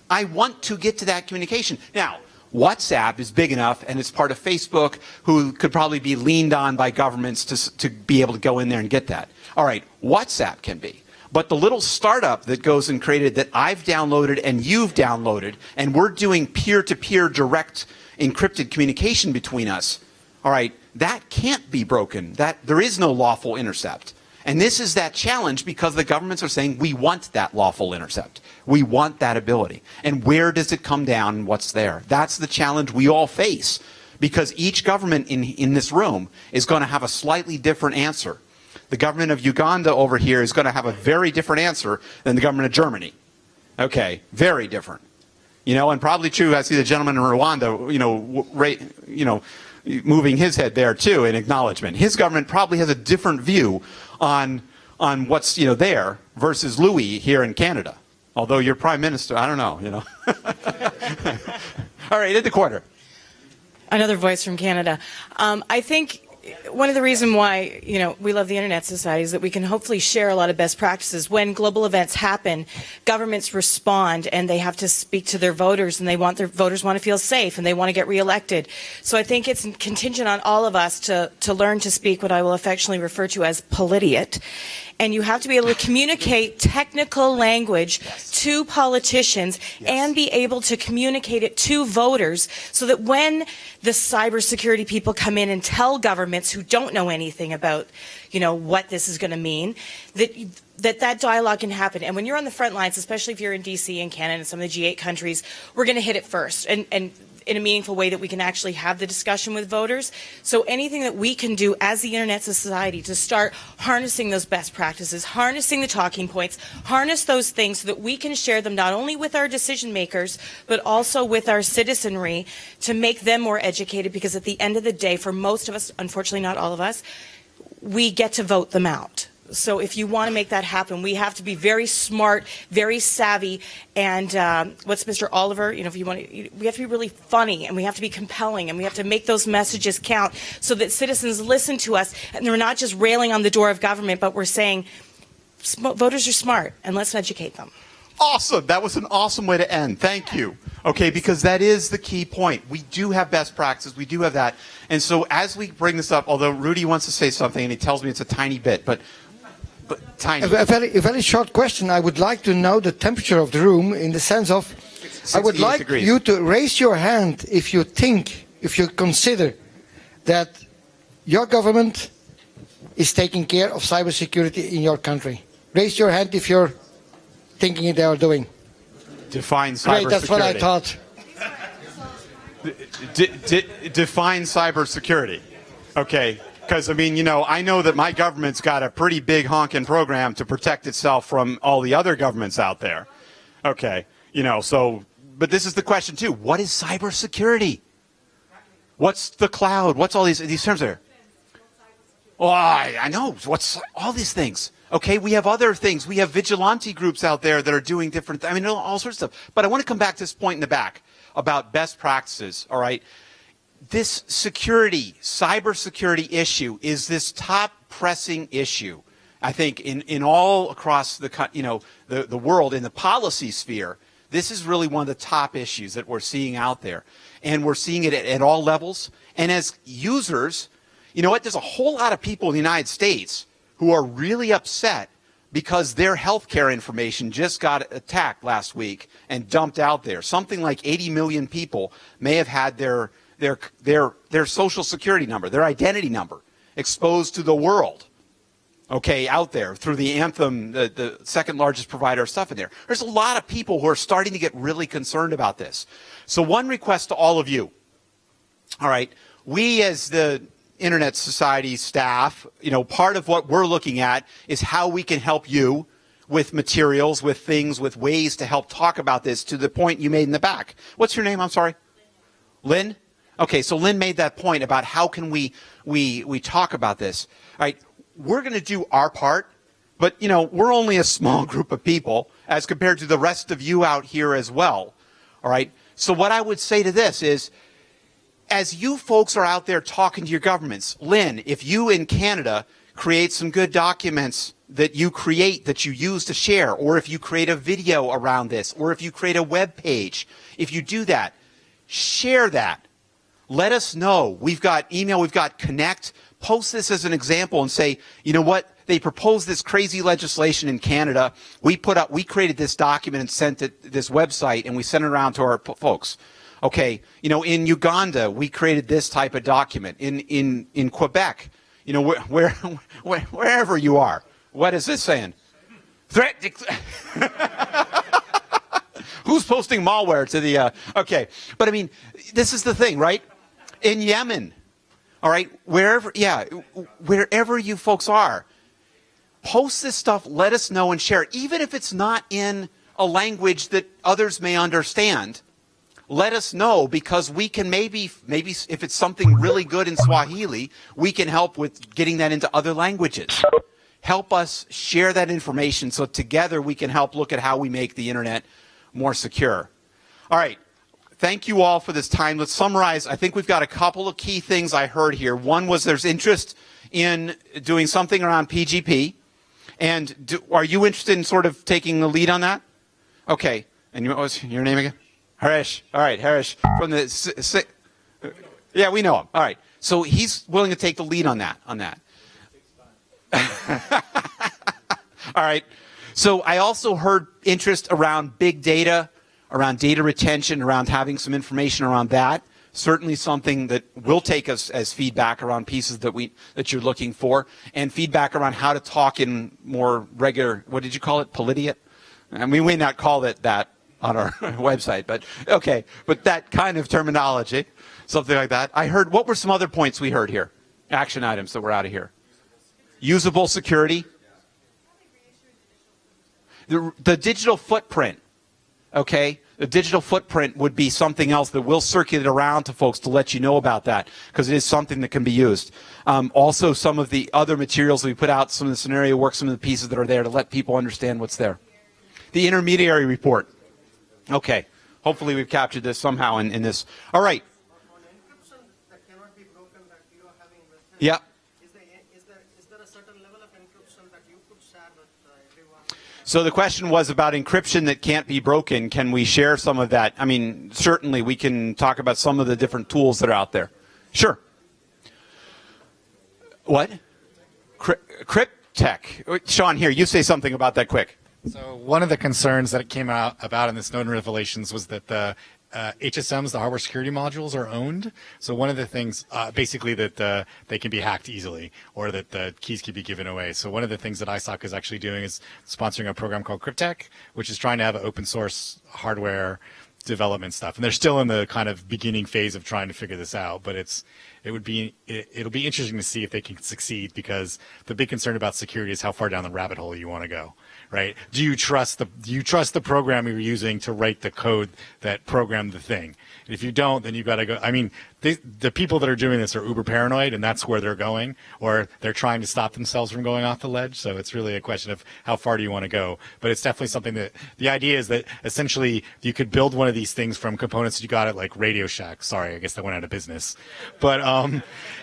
I want to get to that communication. Now, WhatsApp is big enough, and it's part of Facebook, who could probably be leaned on by governments to be able to go in there and get that. All right, WhatsApp can be. But the little startup that goes and created that I've downloaded and you've downloaded, and we're doing peer-to-peer direct encrypted communication between us, all right, that can't be broken. There is no lawful intercept. And this is that challenge because the governments are saying, we want that lawful intercept. We want that ability. And where does it come down and what's there? That's the challenge we all face because each government in this room is going to have a slightly different answer. The government of Uganda over here is going to have a very different answer than the government of Germany. Okay, very different. And probably true, I see the gentleman in Rwanda, moving his head there too in acknowledgement. His government probably has a different view on what's there versus Louis here in Canada. Although your prime minister, I don't know. All right, in the corner. Another voice from Canada. I think one of the reasons why we love the Internet Society is that we can hopefully share a lot of best practices. When global events happen, governments respond and they have to speak to their voters, and their voters want to feel safe and they want to get reelected. So I think it's contingent on all of us to learn to speak what I will affectionately refer to as politiate. And you have to be able to communicate technical language to politicians and be able to communicate it to voters so that when the cybersecurity people come in and tell governments who don't know anything about, what this is going to mean, that dialogue can happen. And when you're on the front lines, especially if you're in DC and Canada and some of the G8 countries, we're going to hit it first. And in a meaningful way that we can actually have the discussion with voters. So anything that we can do as the Internet Society to start harnessing those best practices, harnessing the talking points, harness those things so that we can share them not only with our decision makers, but also with our citizenry to make them more educated, because at the end of the day, for most of us, unfortunately not all of us, we get to vote them out. So if you want to make that happen, we have to be very smart, very savvy, and what's Mr. Oliver, if you want to, we have to be really funny, and we have to be compelling, and we have to make those messages count so that citizens listen to us, and they're not just railing on the door of government, but we're saying, voters are smart, and let's educate them. Awesome. That was an awesome way to end. Thank you. Okay, because that is the key point. We do have best practices. We do have that. And so as we bring this up, although Rudy wants to say something, and he tells me it's a tiny bit, but tiny. A very short question. I would like to know the temperature of the room in the sense of, I would like you to raise your hand if you consider that your government is taking care of cybersecurity in your country? Raise your hand if you're thinking they are doing. Define cybersecurity. Great, that's what I thought. Define cybersecurity. Okay, because I mean, you know, I know that my government's got a pretty big honking program to protect itself from all the other governments out there. Okay, you know, so, but this is the question too. What is cybersecurity? What's the cloud? What's all these terms there? Oh, I know. What's all these things? Okay, we have other things. We have vigilante groups out there that are doing different, I mean, all sorts of stuff. But I want to come back to this point in the back about best practices, all right? This security, cybersecurity issue is this top pressing issue, I think, in all across the, you know, the world, in the policy sphere. This is really one of the top issues that we're seeing out there. And we're seeing it at all levels. And as users, you know what, there's a whole lot of people in the United States who are really upset because their healthcare information just got attacked last week and dumped out there. Something like 80 million people may have had their social security number, their identity number, exposed to the world, okay, out there through the Anthem, the second largest provider of stuff in there. There's a lot of people who are starting to get really concerned about this. So one request to all of you, all right, we as the Internet Society staff, you know, part of what we're looking at is how we can help you with materials, with things, with ways to help talk about this to the point you made in the back. What's your name? I'm sorry. Lynn? Okay, so Lynn made that point about how can we talk about this. All right, we're going to do our part, but, you know, we're only a small group of people as compared to the rest of you out here as well. All right, so what I would say to this is, as you folks are out there talking to your governments, Lynn, if you in Canada create some good documents that you create, that you use to share, or if you create a video around this, or if you create a web page, if you do that, share that. Let us know. We've got email, we've got Connect. Post this as an example and say, you know what? They proposed this crazy legislation in Canada. We created this document and sent it this website, and we sent it around to our folks. Okay, you know, in Uganda, we created this type of document. In Quebec, you know, wherever you are. What is this saying? Threat. Who's posting malware to the? Okay, but I mean, this is the thing, right? In Yemen, all right, wherever you folks are, post this stuff. Let us know and share it, even if it's not in a language that others may understand. Let us know, because we can maybe if it's something really good in Swahili, we can help with getting that into other languages. Help us share that information so together we can help look at how we make the internet more secure. All right. Thank you all for this time. Let's summarize. I think we've got a couple of key things I heard here. One was there's interest in doing something around PGP. And are you interested in sort of taking the lead on that? Okay. And what was your name again? Harish. All right, Harish. From the yeah, we know him. All right. So he's willing to take the lead on that. All right. So I also heard interest around big data, around data retention, around having some information around that. Certainly something that will take us as feedback around pieces that you're looking for, and feedback around how to talk in more regular, what did you call it, Politiate? I mean, we may not call it that on our website, but okay, but that kind of terminology, something like that. I heard, what were some other points we heard here? Action items that were out of here. Usable security. The digital footprint, okay? The digital footprint would be something else that we'll circulate around to folks to let you know about that, because it is something that can be used. Also, some of the other materials we put out, some of the scenario work, some of the pieces that are there to let people understand what's there. The intermediary report. Okay. Hopefully we've captured this somehow in this. All right. Yeah. Is there a certain level of encryption that you could share with everyone? So the question was about encryption that can't be broken. Can we share some of that? I mean, certainly we can talk about some of the different tools that are out there. Sure. What? Cryptech. Sean, here, you say something about that quick. So one of the concerns that came out about in the Snowden revelations was that the HSMs, the hardware security modules, are owned. So one of the things, basically, that they can be hacked easily, or that the keys can be given away. So one of the things that ISOC is actually doing is sponsoring a program called Cryptech, which is trying to have an open source hardware development stuff. And they're still in the kind of beginning phase of trying to figure this out, but it'll be interesting to see if they can succeed, because the big concern about security is how far down the rabbit hole you want to go, right? Do you trust the program you're using to write the code that programmed the thing? And if you don't, then you've got to go. I mean, the people that are doing this are uber paranoid, and that's where they're going, or they're trying to stop themselves from going off the ledge. So it's really a question of how far do you want to go. But it's definitely something that the idea is that essentially you could build one of these things from components that you got at like Radio Shack. Sorry, I guess that went out of business. But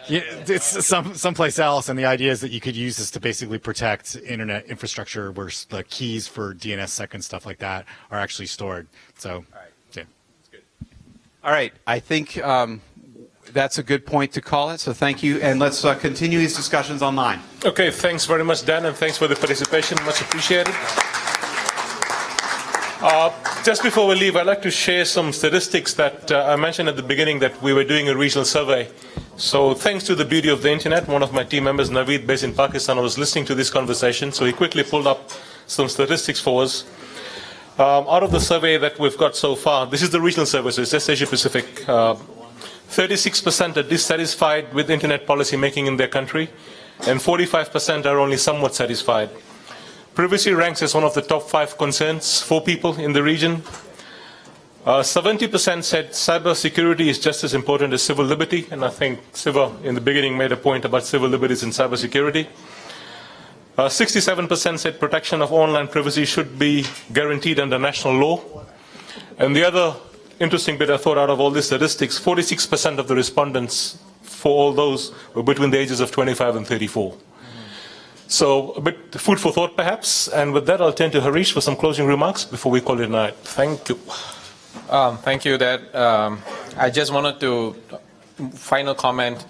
it's someplace else, and the idea is that you could use this to basically protect internet infrastructure where the keys for DNSSEC and stuff like that are actually stored. So, yeah. All right, I think that's a good point to call it, so thank you, and let's continue these discussions online. Okay, thanks very much, Dan, and thanks for the participation, much appreciated. Just before we leave, I'd like to share some statistics that I mentioned at the beginning, that we were doing a regional survey. So thanks to the beauty of the internet, one of my team members, Naveed, based in Pakistan, was listening to this conversation, so he quickly pulled up some statistics for us. Out of the survey that we've got so far, this is the regional survey, so it's just Asia Pacific. 36% are dissatisfied with internet policy making in their country, and 45% are only somewhat satisfied. Privacy ranks as one of the top 5 concerns for people in the region. 70% said cybersecurity is just as important as civil liberty, and I think Siva in the beginning made a point about civil liberties and cybersecurity. 67% said protection of online privacy should be guaranteed under national law. And the other interesting bit I thought out of all these statistics, 46% of the respondents for all those were between the ages of 25 and 34. So a bit food for thought perhaps, and with that I'll turn to Harish for some closing remarks before we call it a night. Thank you. Thank you, Dad. I just wanted to, final comment,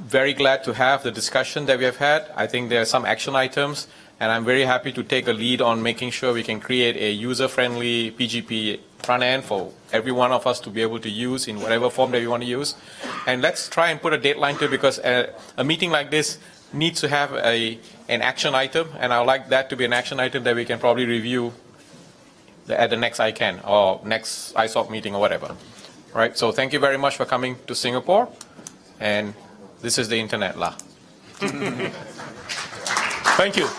very glad to have the discussion that we have had. I think there are some action items, and I'm very happy to take a lead on making sure we can create a user-friendly PGP front end for every one of us to be able to use in whatever form that we want to use. And let's try and put a deadline to it, because a meeting like this needs to have an action item, and I would like that to be an action item that we can probably review at the next ICANN or next ISOC meeting or whatever. Right? So thank you very much for coming to Singapore, and this is the internet lah. Thank you.